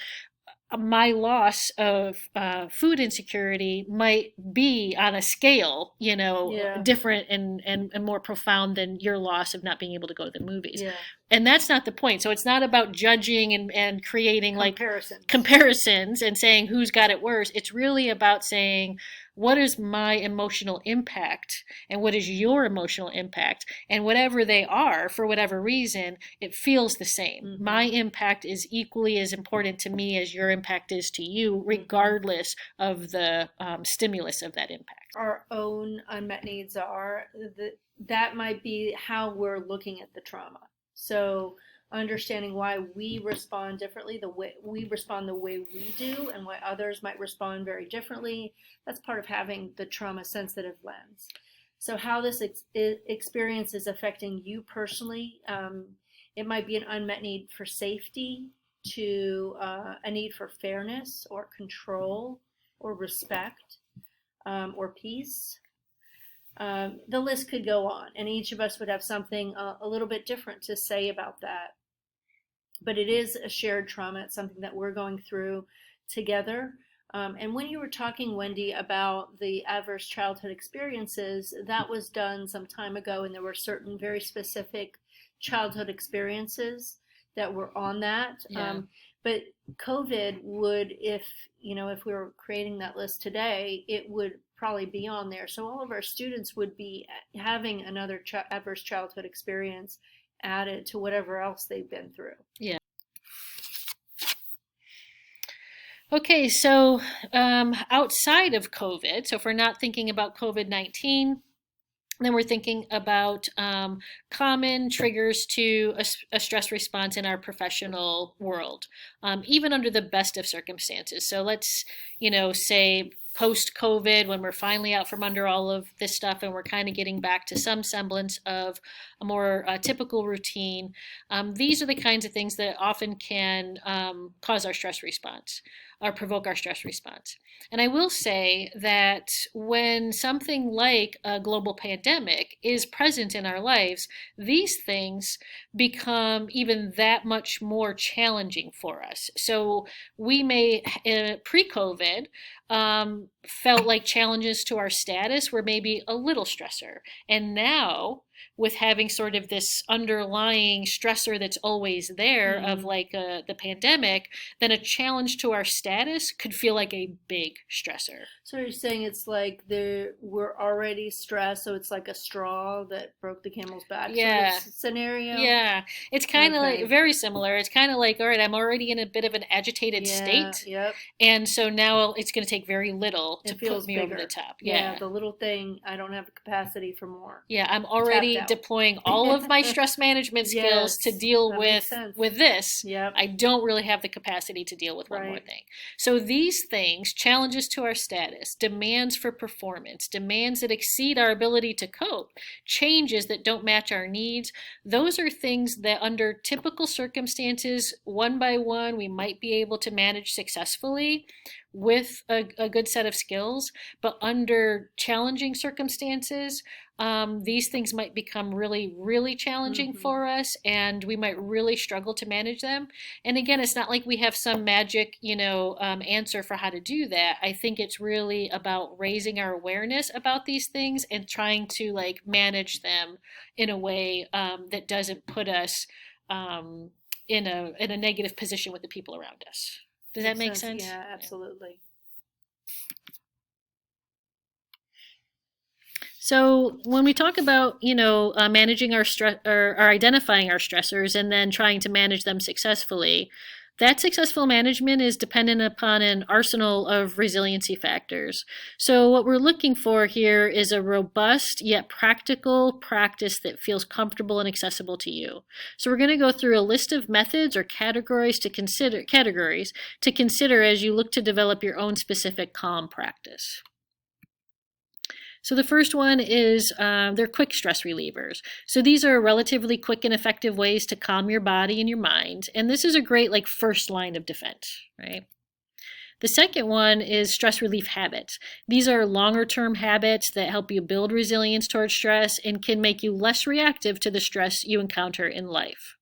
Speaker 2: my loss of food insecurity might be on a scale, different and more profound than your loss of not being able to go to the movies.
Speaker 1: Yeah.
Speaker 2: And that's not the point. So it's not about judging and creating comparisons and saying who's got it worse. It's really about saying, what is my emotional impact and what is your emotional impact? And whatever they are, for whatever reason, it feels the same. Mm-hmm. My impact is equally as important to me as your impact is to you, regardless of the stimulus of that impact.
Speaker 1: Our own unmet needs are, that might be how we're looking at the trauma. So understanding why we respond differently, the way we do, and why others might respond very differently. That's part of having the trauma sensitive lens. So how this experience is affecting you personally, it might be an unmet need for safety, to a need for fairness or control or respect, or peace. The list could go on, and each of us would have something a little bit different to say about that. But it is a shared trauma. It's something that we're going through together. And when you were talking, Wendy, about the adverse childhood experiences, that was done some time ago, and there were certain very specific childhood experiences that were on that.
Speaker 2: Yeah.
Speaker 1: But COVID would, if we were creating that list today, it would probably be on there. So all of our students would be having another adverse childhood experience added to whatever else they've been through.
Speaker 2: Yeah. Okay, so outside of COVID, so if we're not thinking about COVID-19, then we're thinking about common triggers to a stress response in our professional world, even under the best of circumstances. So let's, say post-COVID, when we're finally out from under all of this stuff and we're kind of getting back to some semblance of a more typical routine, these are the kinds of things that often can cause our stress response or provoke our stress response. And I will say that when something like a global pandemic is present in our lives, these things become even that much more challenging for us. So we may, pre-COVID, felt like challenges to our status were maybe a little stressor. And now, with having sort of this underlying stressor that's always there of like the pandemic, then a challenge to our status could feel like a big stressor.
Speaker 1: So you're saying it's like we're already stressed, so it's like a straw that broke the camel's back
Speaker 2: Yeah.
Speaker 1: sort of scenario?
Speaker 2: Yeah, it's kind of
Speaker 1: Okay.
Speaker 2: like very similar. It's kind of like, all right, I'm already in a bit of an agitated state,
Speaker 1: Yep.
Speaker 2: and so now it's going to take very little to
Speaker 1: It feels
Speaker 2: put me
Speaker 1: bigger.
Speaker 2: over the top.
Speaker 1: Yeah, the little thing, I don't have the capacity for more.
Speaker 2: Yeah, I'm already
Speaker 1: Tapped out.
Speaker 2: deploying all of my stress management skills to
Speaker 1: Yes,
Speaker 2: deal
Speaker 1: that makes
Speaker 2: with
Speaker 1: sense.
Speaker 2: this.
Speaker 1: Yep.
Speaker 2: I don't really have the capacity to deal with one more
Speaker 1: Right.
Speaker 2: thing. So these things, challenges to our status, demands for performance, demands that exceed our ability to cope, changes that don't match our needs, those are things that under typical circumstances, one by one, we might be able to manage successfully with a good set of skills. But under challenging circumstances, these things might become really, really challenging for us, and we might really struggle to manage them. And again, it's not like we have some magic, answer for how to do that. I think it's really about raising our awareness about these things and trying to like manage them in a way that doesn't put us in a negative position with the people around us. Does that make sense?
Speaker 1: Yeah, absolutely.
Speaker 2: So when we talk about, managing our stress or identifying our stressors and then trying to manage them successfully, that successful management is dependent upon an arsenal of resiliency factors. So what we're looking for here is a robust yet practical practice that feels comfortable and accessible to you. So we're going to go through a list of methods or categories to consider as you look to develop your own specific calm practice. So the first one is they're quick stress relievers. So these are relatively quick and effective ways to calm your body and your mind. And this is a great like first line of defense, right? The second one is stress relief habits. These are longer term habits that help you build resilience towards stress and can make you less reactive to the stress you encounter in life.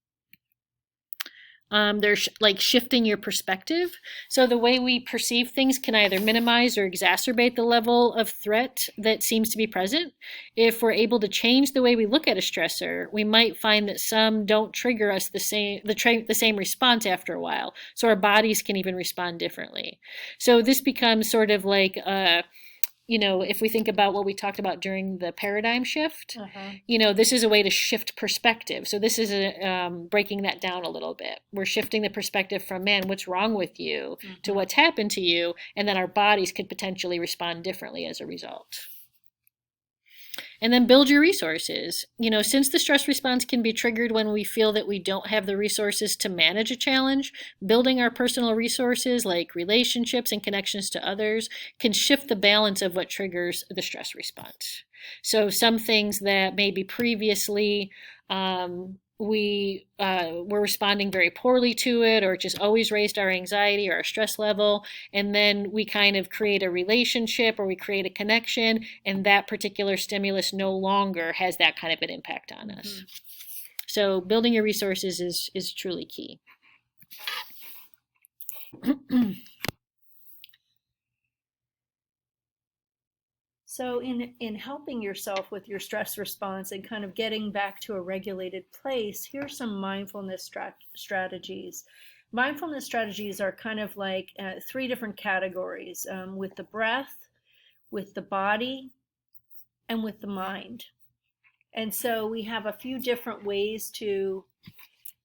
Speaker 2: They're like shifting your perspective. So the way we perceive things can either minimize or exacerbate the level of threat that seems to be present. If we're able to change the way we look at a stressor, we might find that some don't trigger us the same response after a while. So our bodies can even respond differently. So this becomes sort of like if we think about what we talked about during the paradigm shift, this is a way to shift perspective. So this is breaking that down a little bit. We're shifting the perspective from, man, what's wrong with you, to what's happened to you, and then our bodies could potentially respond differently as a result. And then build your resources. Since the stress response can be triggered when we feel that we don't have the resources to manage a challenge, building our personal resources like relationships and connections to others can shift the balance of what triggers the stress response. So some things that maybe previously we were responding very poorly to it, or it just always raised our anxiety or our stress level, and then we kind of create a relationship or we create a connection, and that particular stimulus no longer has that kind of an impact on us. So building your resources is truly key.
Speaker 1: So in helping yourself with your stress response and kind of getting back to a regulated place, here's some mindfulness strategies. Mindfulness strategies are kind of like 3 different categories, with the breath, with the body, and with the mind. And so we have a few different ways to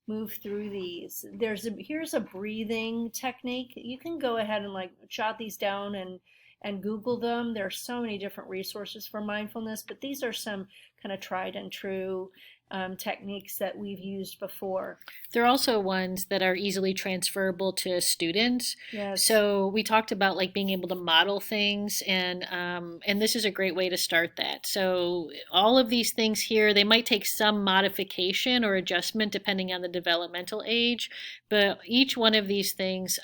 Speaker 1: move through these. Here's a breathing technique. You can go ahead and like jot these down and Google them. There are so many different resources for mindfulness, but these are some kind of tried and true techniques that we've used before.
Speaker 2: There are also ones that are easily transferable to students.
Speaker 1: Yes.
Speaker 2: So we talked about like being able to model things, and this is a great way to start that. So all of these things here, they might take some modification or adjustment depending on the developmental age, but each one of these things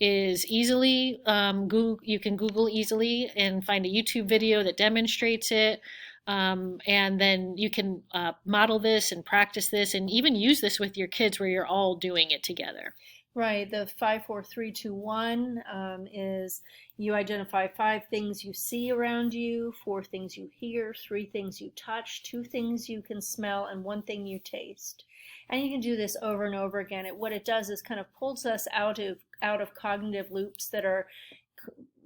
Speaker 2: is easily you can Google easily and find a YouTube video that demonstrates it. And then you can model this and practice this and even use this with your kids where you're all doing it together.
Speaker 1: Right. The 5, 4, 3, 2, 1 is you identify 5 things you see around you, 4 things you hear, 3 things you touch, 2 things you can smell, and 1 thing you taste. And you can do this over and over again. What it does is kind of pulls us out of cognitive loops that are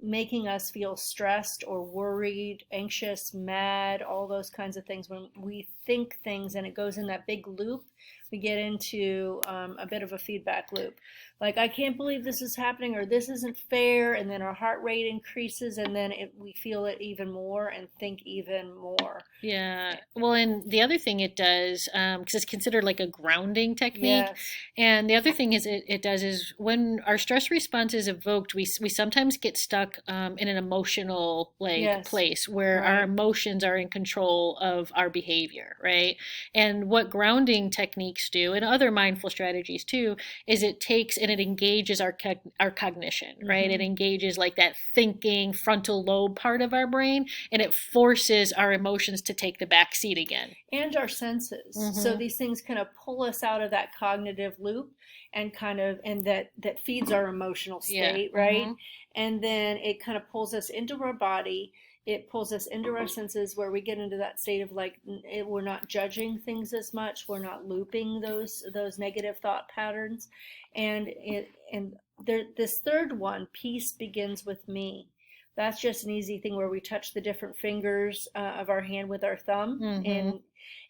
Speaker 1: making us feel stressed or worried, anxious, mad, all those kinds of things. When we think things and it goes in that big loop, we get into a bit of a feedback loop. Like, I can't believe this is happening, or this isn't fair, and then our heart rate increases, and then we feel it even more and think even more.
Speaker 2: Yeah. Well, and the other thing it does, because it's considered like a grounding technique,
Speaker 1: Yes.
Speaker 2: and the other thing is it does is when our stress response is evoked, we sometimes get stuck in an emotional
Speaker 1: Yes.
Speaker 2: place where our
Speaker 1: Right.
Speaker 2: emotions are in control of our behavior, right? And what grounding techniques do, and other mindful strategies too, is it takes and it engages our cognition, right? It engages like that thinking frontal lobe part of our brain, and it forces our emotions to take the back seat again.
Speaker 1: And our senses. So these things kind of pull us out of that cognitive loop and that feeds our emotional state,
Speaker 2: Yeah.
Speaker 1: right? And then it kind of pulls us into our body. It pulls us into our senses where we get into that state of like we're not judging things as much. We're not looping those negative thought patterns. And this third one, peace begins with me. That's just an easy thing where we touch the different fingers of our hand with our thumb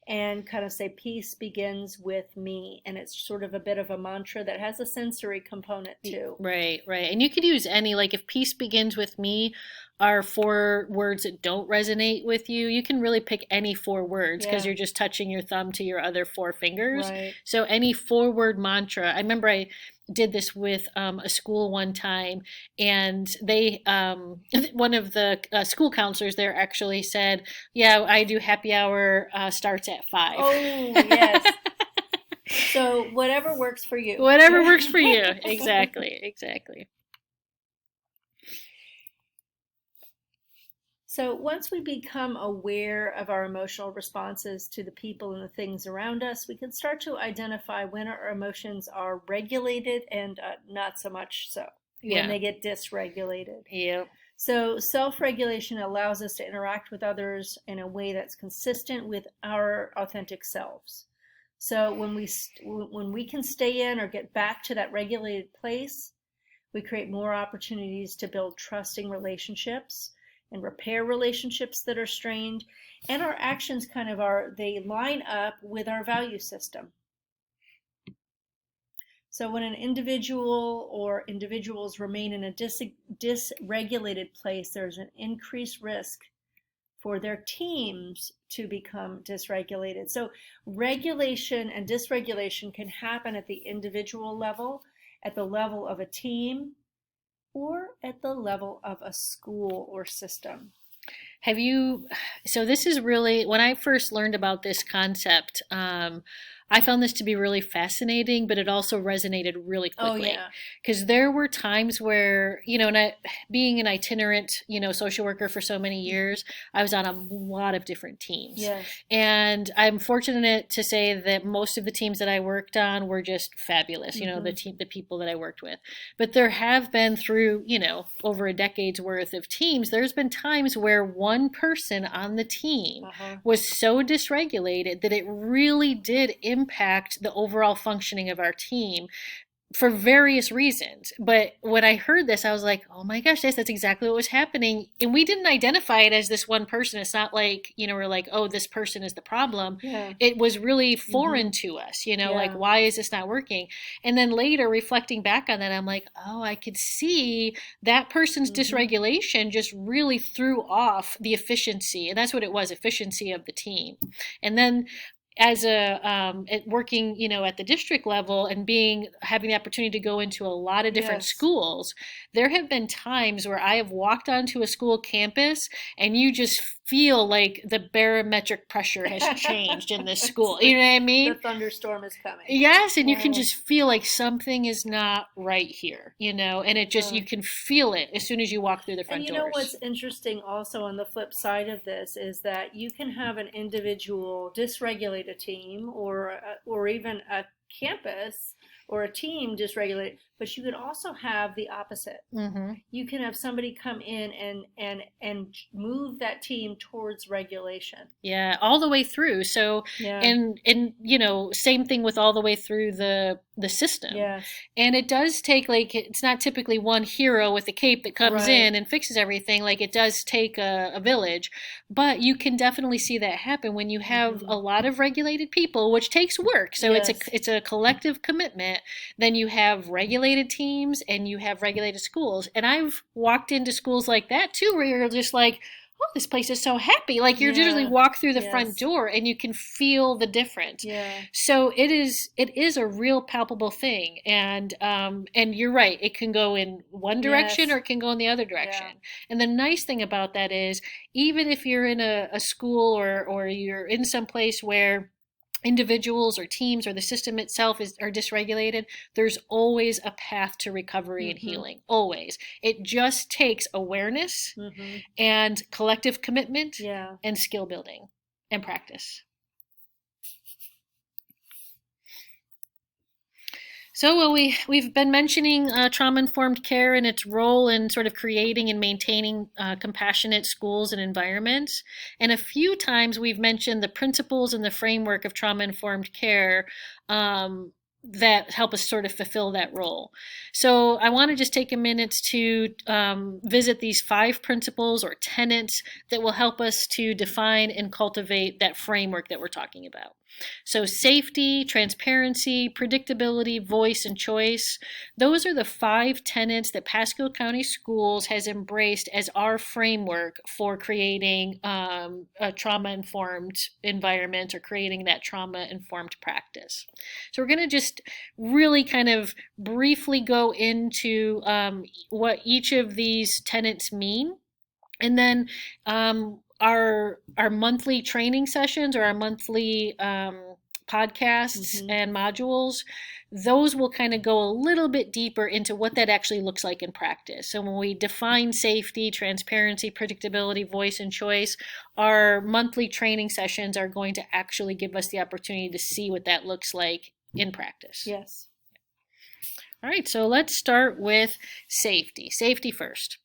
Speaker 1: and kind of say, peace begins with me. And it's sort of a bit of a mantra that has a sensory component too.
Speaker 2: Right. And you could use any, like if peace begins with me are 4 words that don't resonate with you, you can really pick any 4 words because you're just touching your thumb to your other 4 fingers.
Speaker 1: Right.
Speaker 2: So any 4-word mantra. I remember I did this with a school one time, and they one of the school counselors there actually said, yeah, I do happy hour starts at 5.
Speaker 1: Oh, yes. So whatever works for you.
Speaker 2: Whatever works for you. Exactly.
Speaker 1: So once we become aware of our emotional responses to the people and the things around us, we can start to identify when our emotions are regulated and not so much so, when they get dysregulated.
Speaker 2: Yeah.
Speaker 1: So self-regulation allows us to interact with others in a way that's consistent with our authentic selves. So when we can stay in or get back to that regulated place, we create more opportunities to build trusting relationships and repair relationships that are strained, and our actions they line up with our value system. So when an individual or individuals remain in a dysregulated place, there's an increased risk for their teams to become dysregulated. So regulation and dysregulation can happen at the individual level, at the level of a team, or at the level of a school or system.
Speaker 2: So this is really, when I first learned about this concept, I found this to be really fascinating, but it also resonated really quickly.
Speaker 1: Oh, yeah.
Speaker 2: Because there were times where, and being an itinerant, social worker for so many years, I was on a lot of different teams.
Speaker 1: Yes.
Speaker 2: And I'm fortunate to say that most of the teams that I worked on were just fabulous, the people that I worked with. But there have been through, over a decade's worth of teams, there's been times where one person on the team was so dysregulated that it really did impact the overall functioning of our team for various reasons. But when I heard this, I was like, oh my gosh, that's exactly what was happening. And we didn't identify it as this one person. It's not like, we're like, oh, this person is the problem.
Speaker 1: Yeah.
Speaker 2: It was really foreign to us, like, why is this not working? And then later, reflecting back on that, I'm like, oh, I could see that person's dysregulation just really threw off the efficiency. And that's what it was, efficiency of the team. And then as working, at the district level and having the opportunity to go into a lot of different schools, there have been times where I have walked onto a school campus and you just feel like the barometric pressure has changed in this school. You know what I mean?
Speaker 1: The thunderstorm is coming.
Speaker 2: Yes, and you can just feel like something is not right here, and it just, you can feel it as soon as you walk through the front doors.
Speaker 1: And what's interesting also on the flip side of this is that you can have an individual dysregulate a team or even a campus or a team dysregulate, but you could also have the opposite.
Speaker 2: Mm-hmm.
Speaker 1: You can have somebody come in and move that team towards regulation.
Speaker 2: Yeah, all the way through. So,
Speaker 1: Yeah.
Speaker 2: and same thing with all the way through the system.
Speaker 1: Yes.
Speaker 2: And it does take, like, it's not typically one hero with a cape that comes
Speaker 1: Right.
Speaker 2: in and fixes everything. Like, it does take a village, but you can definitely see that happen when you have a lot of regulated people, which takes work. So
Speaker 1: Yes.
Speaker 2: it's a collective commitment. Then you have regulated teams and you have regulated schools. And I've walked into schools like that too, where you're just like, oh, this place is so happy. Like, you usually walk through the front door and you can feel the difference.
Speaker 1: Yeah.
Speaker 2: So it is a real palpable thing. And you're right. It can go in one direction or it can go in the other direction. Yeah. And the nice thing about that is, even if you're in a school or you're in some place where individuals or teams or the system itself are dysregulated, there's always a path to recovery and healing. Always. It just takes awareness and collective commitment and skill building and practice. So, well, we've been mentioning trauma-informed care and its role in sort of creating and maintaining compassionate schools and environments. And a few times we've mentioned the principles and the framework of trauma-informed care that help us sort of fulfill that role. So I want to just take a minute to visit these 5 principles or tenets that will help us to define and cultivate that framework that we're talking about. So safety, transparency, predictability, voice, and choice. Those are the 5 tenets that Pasco County Schools has embraced as our framework for creating a trauma-informed environment or creating that trauma-informed practice. So we're going to just really kind of briefly go into what each of these tenets mean. And then our monthly training sessions or our monthly podcasts and modules, those will kind of go a little bit deeper into what that actually looks like in practice. So when we define safety, transparency, predictability, voice, and choice, our monthly training sessions are going to actually give us the opportunity to see what that looks like in practice.
Speaker 1: Yes.
Speaker 2: All right, so let's start with safety. Safety first.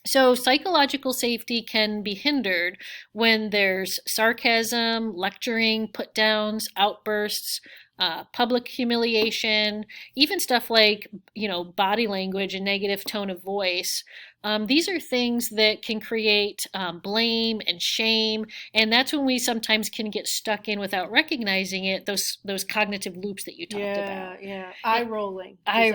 Speaker 2: So psychological safety can be hindered when there's sarcasm, lecturing, put-downs, outbursts, public humiliation, even stuff like, body language and negative tone of voice. These are things that can create blame and shame, and that's when we sometimes can get stuck in without recognizing it. Those cognitive loops that you talked about.
Speaker 1: Yeah. Eye rolling.
Speaker 2: Eye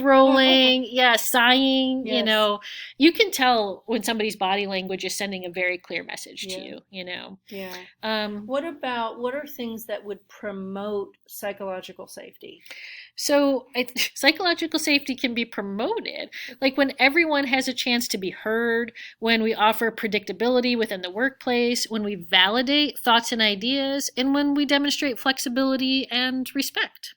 Speaker 2: rolling. Sighing.
Speaker 1: Yes.
Speaker 2: You can tell when somebody's body language is sending a very clear message to you.
Speaker 1: Yeah. What are things that would promote psychological safety?
Speaker 2: So psychological safety can be promoted, like when everyone has a chance to be heard, when we offer predictability within the workplace, when we validate thoughts and ideas, and when we demonstrate flexibility and respect.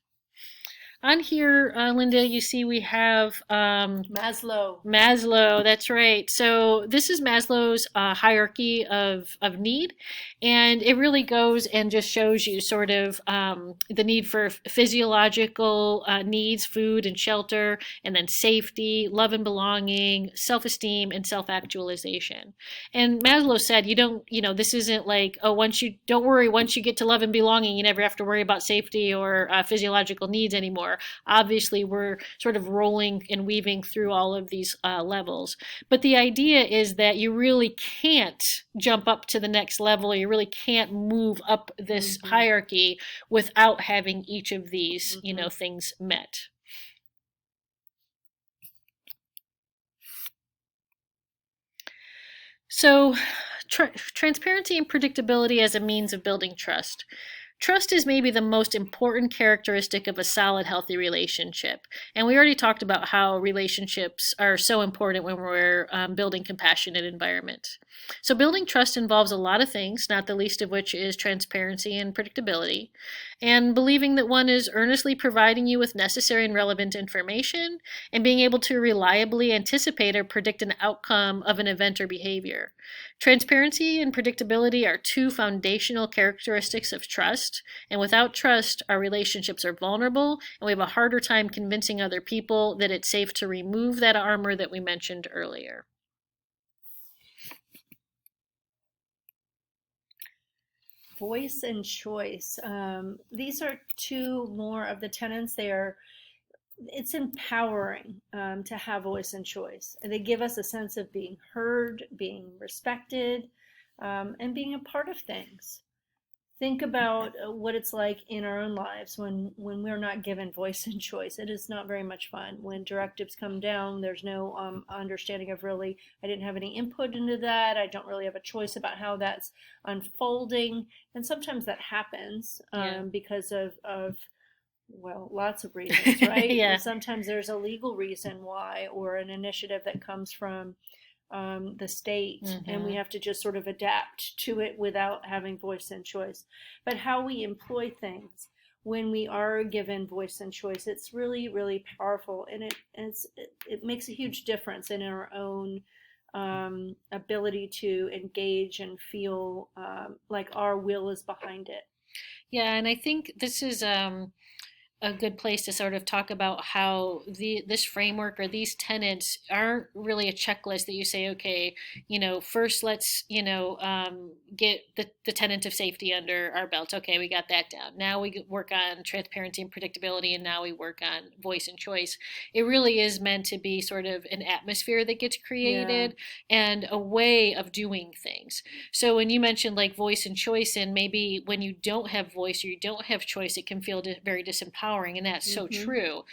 Speaker 2: On here, Linda, you see we have
Speaker 1: Maslow.
Speaker 2: Maslow, that's right. So this is Maslow's hierarchy of need, and it really goes and just shows you sort of the need for physiological needs, food and shelter, and then safety, love and belonging, self-esteem, and self-actualization. And Maslow said, this isn't like, don't worry, once you get to love and belonging, you never have to worry about safety or physiological needs anymore. Obviously, we're sort of rolling and weaving through all of these levels. But the idea is that you really can't jump up to the next level, or you really can't move up this hierarchy without having each of these, things met. So, transparency and predictability as a means of building trust. Trust is maybe the most important characteristic of a solid, healthy relationship. And we already talked about how relationships are so important when we're building compassionate environments. So building trust involves a lot of things, not the least of which is transparency and predictability, and believing that one is earnestly providing you with necessary and relevant information, and being able to reliably anticipate or predict an outcome of an event or behavior. Transparency and predictability are 2 foundational characteristics of trust. trust. And without trust, our relationships are vulnerable, and we have a harder time convincing other people that it's safe to remove that armor that we mentioned earlier.
Speaker 1: Voice and choice. These are two more of the tenets. It's empowering to have voice and choice. And they give us a sense of being heard, being respected, and being a part of things. Think about what it's like in our own lives when we're not given voice and choice. It is not very much fun. When directives come down, there's no understanding of really, I didn't have any input into that. I don't really have a choice about how that's unfolding. And sometimes that happens because of well, lots of reasons, right?
Speaker 2: Yeah.
Speaker 1: And sometimes there's a legal reason why, or an initiative that comes from the state, and we have to just sort of adapt to it without having voice and choice. But how we employ things when we are given voice and choice, it's really, really powerful, and it makes a huge difference in our own ability to engage and feel like our will is behind it.
Speaker 2: Yeah, and I think this is a good place to sort of talk about how this framework or these tenets aren't really a checklist that you say, okay, first let's, get the tenet of safety under our belt. Okay, we got that down. Now we work on transparency and predictability, and now we work on voice and choice. It really is meant to be sort of an atmosphere that gets created and a way of doing things. So when you mentioned like voice and choice, and maybe when you don't have voice or you don't have choice, it can feel very disempowering. And that's so true.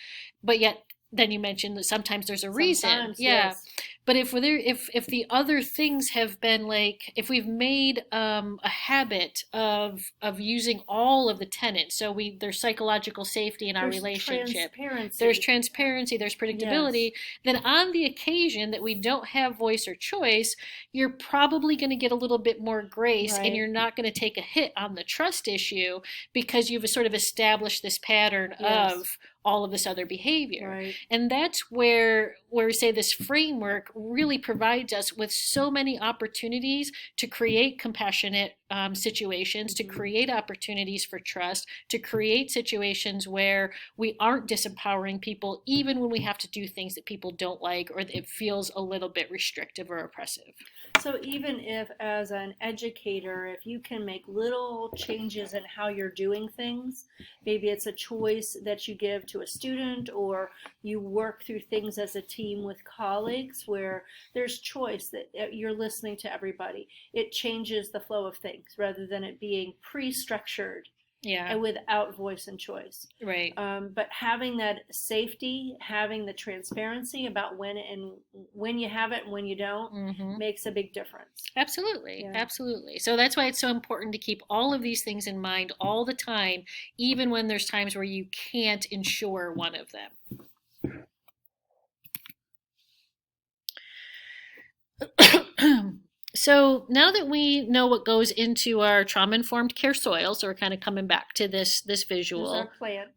Speaker 2: But yet then you mentioned that sometimes there's a reason.
Speaker 1: Yes.
Speaker 2: But if the other things have been like, if we've made a habit of using all of the tenets, so there's psychological safety in our relationship, there's transparency, there's predictability, then on the occasion that we don't have voice or choice, you're probably going to get a little bit more grace, and you're not going to take a hit on the trust issue because you've sort of established this pattern of all of this other behavior.
Speaker 1: Right.
Speaker 2: And that's where we say this framework really provides us with so many opportunities to create compassionate situations, to create opportunities for trust, to create situations where we aren't disempowering people, even when we have to do things that people don't like or it feels a little bit restrictive or oppressive.
Speaker 1: So even if, as an educator, if you can make little changes in how you're doing things, maybe it's a choice that you give to a student, or you work through things as a team with colleagues where there's choice, that you're listening to everybody. It changes the flow of things rather than it being pre-structured. And without voice and choice.
Speaker 2: Right.
Speaker 1: But having that safety, having the transparency about when you have it and when you don't makes a big difference.
Speaker 2: Absolutely. Absolutely. So that's why it's so important to keep all of these things in mind all the time, even when there's times where you can't ensure one of them. So now that we know what goes into our trauma-informed care soil, so we're kind of coming back to this visual.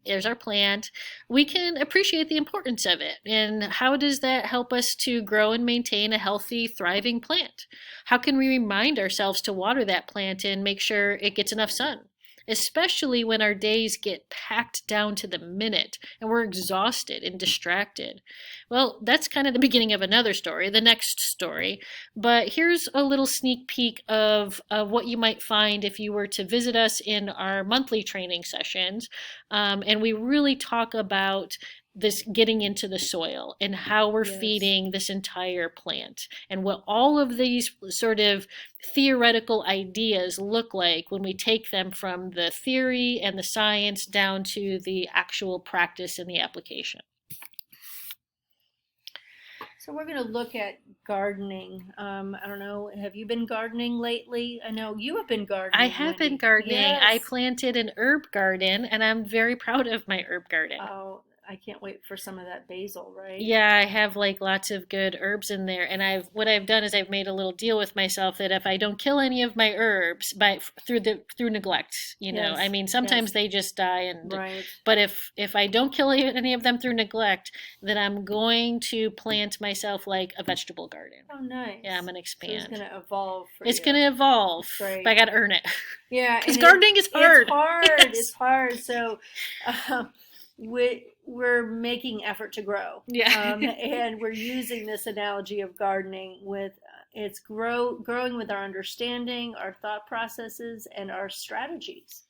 Speaker 2: There's our plant. We can appreciate the importance of it. And how does that help us to grow and maintain a healthy, thriving plant? How can we remind ourselves to water that plant and make sure it gets enough sun? Especially when our days get packed down to the minute and we're exhausted and distracted. Well, that's kind of the beginning of another story, the next story. But here's a little sneak peek of what you might find if you were to visit us in our monthly training sessions. And we really talk about this getting into the soil and how we're feeding this entire plant and what all of these sort of theoretical ideas look like when we take them from the theory and the science down to the actual practice and the application.
Speaker 1: So we're going to look at gardening. I don't know, have you been gardening lately? I know you have been gardening.
Speaker 2: I have been gardening. I planted an herb garden, and I'm very proud of my herb garden.
Speaker 1: Oh, I can't wait for some of that basil, right?
Speaker 2: Yeah, I have like lots of good herbs in there, and what I've done is I've made a little deal with myself that if I don't kill any of my herbs through neglect, I
Speaker 1: Yes,
Speaker 2: mean sometimes
Speaker 1: yes,
Speaker 2: they just die, and
Speaker 1: right.
Speaker 2: but if I don't kill any of them through neglect, then I'm going to plant myself like a vegetable garden.
Speaker 1: Oh, nice.
Speaker 2: Yeah, I'm gonna
Speaker 1: So it's
Speaker 2: expand.
Speaker 1: going to evolve for
Speaker 2: It's
Speaker 1: you.
Speaker 2: gonna evolve,
Speaker 1: Great.
Speaker 2: but I gotta earn it.
Speaker 1: Yeah,
Speaker 2: Because
Speaker 1: and
Speaker 2: gardening is hard.
Speaker 1: It's hard.
Speaker 2: Yes.
Speaker 1: It's hard. So we're making effort to grow.
Speaker 2: Yeah.
Speaker 1: And we're using this analogy of gardening with it's growing with our understanding, our thought processes, and our strategies.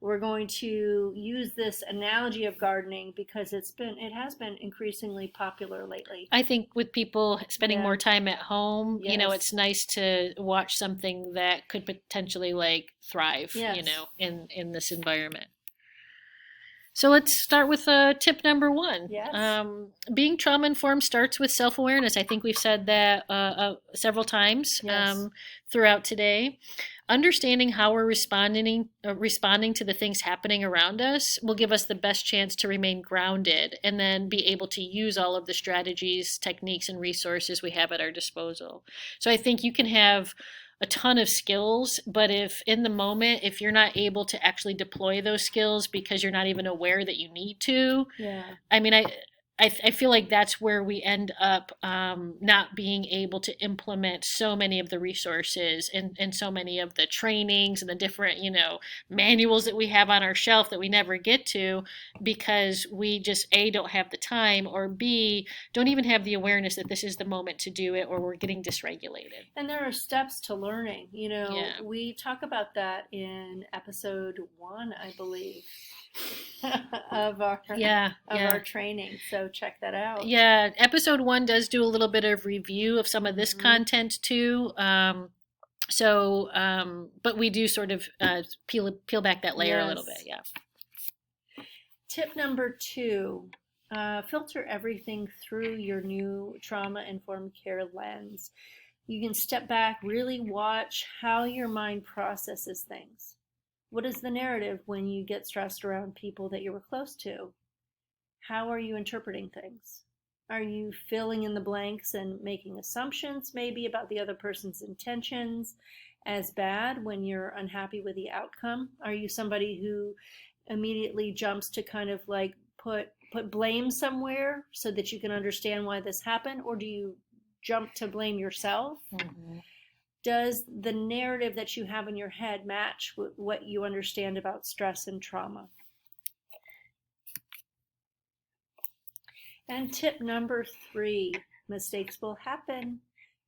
Speaker 1: We're going to use this analogy of gardening because it has been increasingly popular lately.
Speaker 2: I think with people spending
Speaker 1: Yeah.
Speaker 2: more time at home,
Speaker 1: Yes.
Speaker 2: it's nice to watch something that could potentially like thrive,
Speaker 1: Yes.
Speaker 2: in this environment. So let's start with tip number 1.
Speaker 1: Yes.
Speaker 2: Being trauma informed starts with self-awareness. I think we've said that several times
Speaker 1: Yes.
Speaker 2: throughout today. Understanding how we're responding to the things happening around us will give us the best chance to remain grounded and then be able to use all of the strategies, techniques, and resources we have at our disposal. So I think you can have a ton of skills, but if in the moment, if you're not able to actually deploy those skills because you're not even aware that you need to,
Speaker 1: Yeah.
Speaker 2: I mean, I feel like that's where we end up not being able to implement so many of the resources and so many of the trainings and the different, manuals that we have on our shelf that we never get to because we just A, don't have the time, or B, don't even have the awareness that this is the moment to do it, or we're getting dysregulated.
Speaker 1: And there are steps to learning.
Speaker 2: Yeah.
Speaker 1: We talk about that in episode 1, I believe, of our training. So check that out.
Speaker 2: Yeah, episode 1 does do a little bit of review of some of this content too. But we do sort of peel back that layer a little bit. Yeah.
Speaker 1: Tip number 2, filter everything through your new trauma-informed care lens. You can step back, really watch how your mind processes things. What is the narrative when you get stressed around people that you were close to? How are you interpreting things? Are you filling in the blanks and making assumptions maybe about the other person's intentions as bad when you're unhappy with the outcome? Are you somebody who immediately jumps to kind of like put blame somewhere so that you can understand why this happened? Or do you jump to blame yourself?
Speaker 2: Mm-hmm.
Speaker 1: Does the narrative that you have in your head match with what you understand about stress and trauma? And tip number 3, mistakes will happen,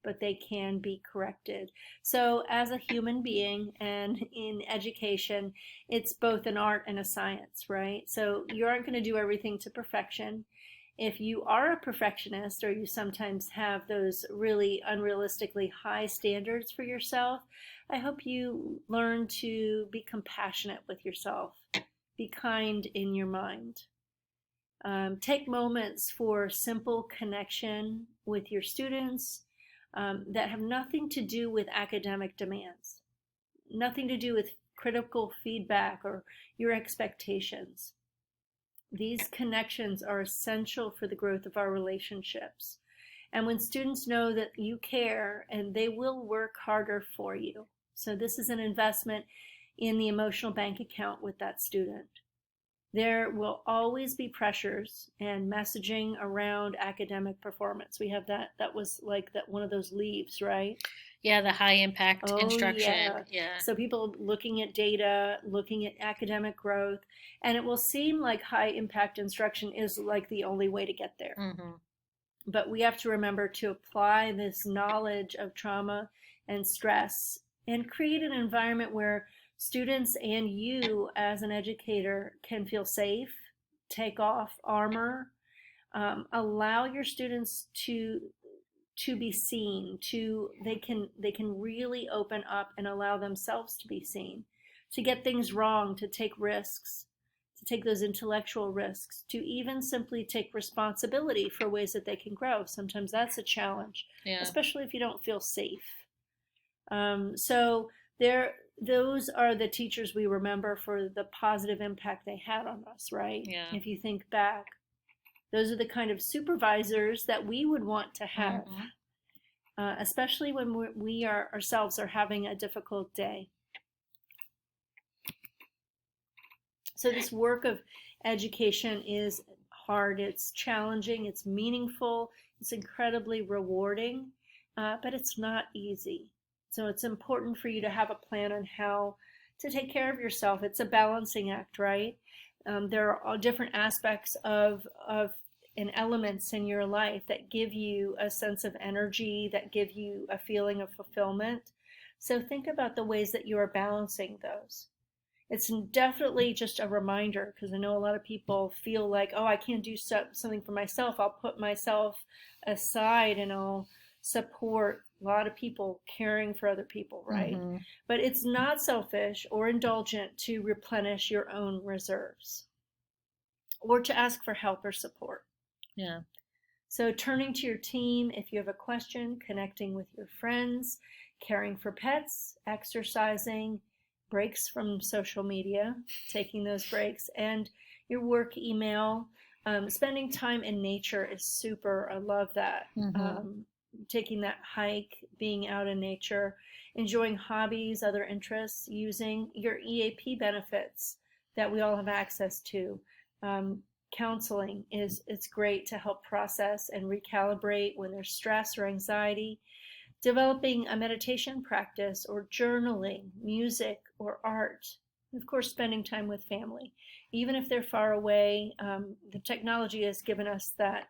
Speaker 1: but they can be corrected. So as a human being and in education, it's both an art and a science, right? So you aren't going to do everything to perfection. If you are a perfectionist or you sometimes have those really unrealistically high standards for yourself, I hope you learn to be compassionate with yourself. Be kind in your mind. Take moments for simple connection with your students that have nothing to do with academic demands, nothing to do with critical feedback or your expectations. These connections are essential for the growth of our relationships. And when students know that you care, and they will work harder for you. So this is an investment in the emotional bank account with that student. There will always be pressures and messaging around academic performance. We have that was like that one of those leaves, right?
Speaker 2: Yeah, the high impact instruction.
Speaker 1: Yeah. So people looking at data, looking at academic growth, and it will seem like high impact instruction is like the only way to get there.
Speaker 2: Mm-hmm.
Speaker 1: But we have to remember to apply this knowledge of trauma and stress and create an environment where students and you as an educator can feel safe, take off armor, allow your students to be seen, they can really open up and allow themselves to be seen, to get things wrong, to take risks, to take those intellectual risks, to even simply take responsibility for ways that they can grow. Sometimes that's a challenge, especially if you don't feel safe. Those are the teachers we remember for the positive impact they had on us, right?
Speaker 2: Yeah.
Speaker 1: If you think back. Those are the kind of supervisors that we would want to have, especially when we ourselves are having a difficult day. So this work of education is hard, it's challenging, it's meaningful, it's incredibly rewarding, but it's not easy. So it's important for you to have a plan on how to take care of yourself. It's a balancing act, right? There are all different aspects of and elements in your life that give you a sense of energy, that give you a feeling of fulfillment. So think about the ways that you are balancing those. It's definitely just a reminder, because I know a lot of people feel like, oh, I can't do something for myself. I'll put myself aside and I'll support a lot of people caring for other people, right? But it's not selfish or indulgent to replenish your own reserves or to ask for help or support.
Speaker 2: Yeah.
Speaker 1: So turning to your team if you have a question, connecting with your friends, caring for pets, exercising, breaks from social media, taking those breaks, and your work email. Spending time in nature is super. I love that. Taking that hike, being out in nature, enjoying hobbies, other interests, using your EAP benefits that we all have access to. Counseling it's great to help process and recalibrate when there's stress or anxiety. Developing a meditation practice or journaling, music or art. And of course, spending time with family. Even if they're far away, the technology has given us that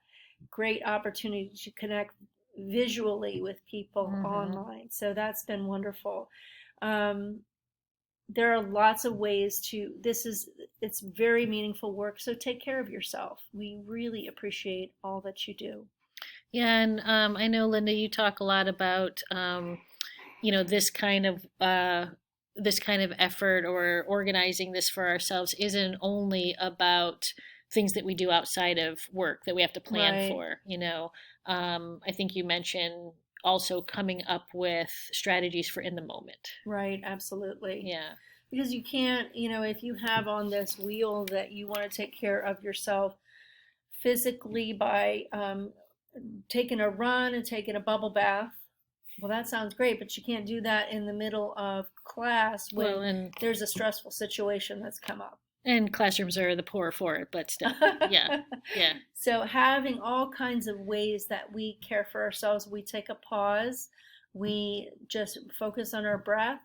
Speaker 1: great opportunity to connect visually with people online. So that's been wonderful. There are lots of ways to, it's very meaningful work, so take care of yourself. We really appreciate all that you do.
Speaker 2: Yeah, and I know, Linda, you talk a lot about, this kind of effort or organizing this for ourselves isn't only about things that we do outside of work that we have to plan for. I think you mentioned also coming up with strategies for in the moment.
Speaker 1: Right, absolutely.
Speaker 2: Yeah.
Speaker 1: Because you can't, if you have on this wheel that you want to take care of yourself physically by taking a run and taking a bubble bath, well, that sounds great, but you can't do that in the middle of class when there's a stressful situation that's come up.
Speaker 2: And classrooms are the poor for it, but still, yeah.
Speaker 1: So having all kinds of ways that we care for ourselves, we take a pause, we just focus on our breath,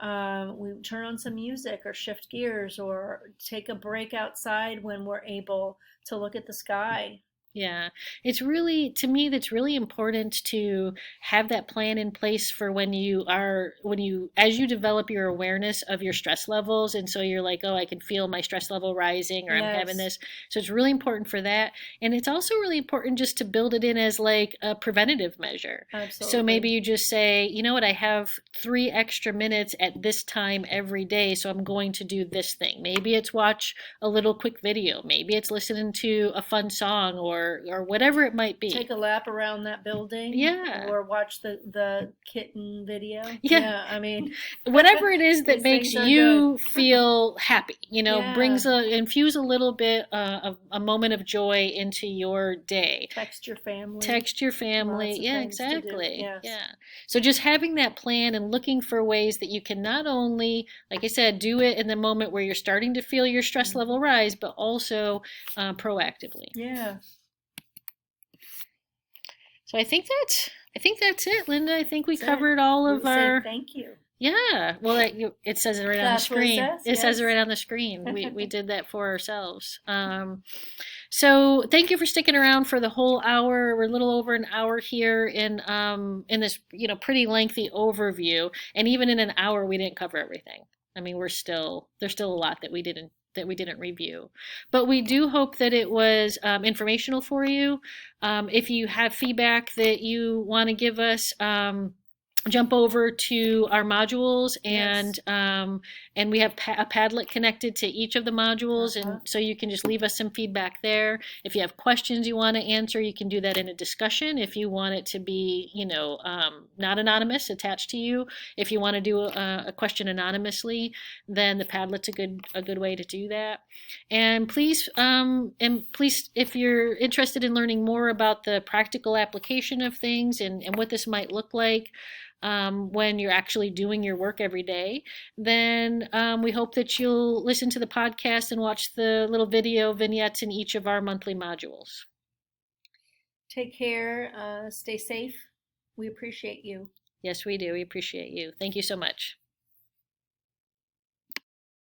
Speaker 1: we turn on some music or shift gears or take a break outside when we're able to look at the sky.
Speaker 2: Yeah, it's really, to me, that's really important to have that plan in place for as you develop your awareness of your stress levels. And so you're like, oh, I can feel my stress level rising, or I'm having this. So it's really important for that. And it's also really important just to build it in as like a preventative measure.
Speaker 1: Absolutely.
Speaker 2: So maybe you just say, you know what, I have 3 extra minutes at this time every day, so I'm going to do this thing. Maybe it's watch a little quick video. Maybe it's listening to a fun song or whatever it might be.
Speaker 1: Take a lap around that building.
Speaker 2: Yeah.
Speaker 1: Or watch the kitten video.
Speaker 2: Yeah.
Speaker 1: I mean,
Speaker 2: whatever it is that makes you feel happy, infuse a little bit of a moment of joy into your day.
Speaker 1: Text your family.
Speaker 2: Yeah, exactly. Yes. Yeah. So just having that plan and looking for ways that you can not only, like I said, do it in the moment where you're starting to feel your stress level rise, but also proactively.
Speaker 1: Yeah.
Speaker 2: So I think that's it, Linda. I think we covered all of our.
Speaker 1: Thank you.
Speaker 2: Yeah. Well, it says it right on the screen. It says it right on the screen. We did that for ourselves. So thank you for sticking around for the whole hour. We're a little over an hour here in this pretty lengthy overview, and even in an hour we didn't cover everything. I mean, there's still a lot that we didn't review. But we do hope that it was informational for you. If you have feedback that you want to give us, jump over to our modules,
Speaker 1: Yes.
Speaker 2: and we have a Padlet connected to each of the modules, and so you can just leave us some feedback there. If you have questions you want to answer, you can do that in a discussion. If you want it to be, not anonymous, attached to you, if you want to do a question anonymously, then the Padlet's a good way to do that. And please, if you're interested in learning more about the practical application of things and what this might look like, when you're actually doing your work every day, then we hope that you'll listen to the podcast and watch the little video vignettes in each of our monthly modules.
Speaker 1: Take care. Stay safe. We appreciate you.
Speaker 2: Yes, we do. We appreciate you. Thank you so much.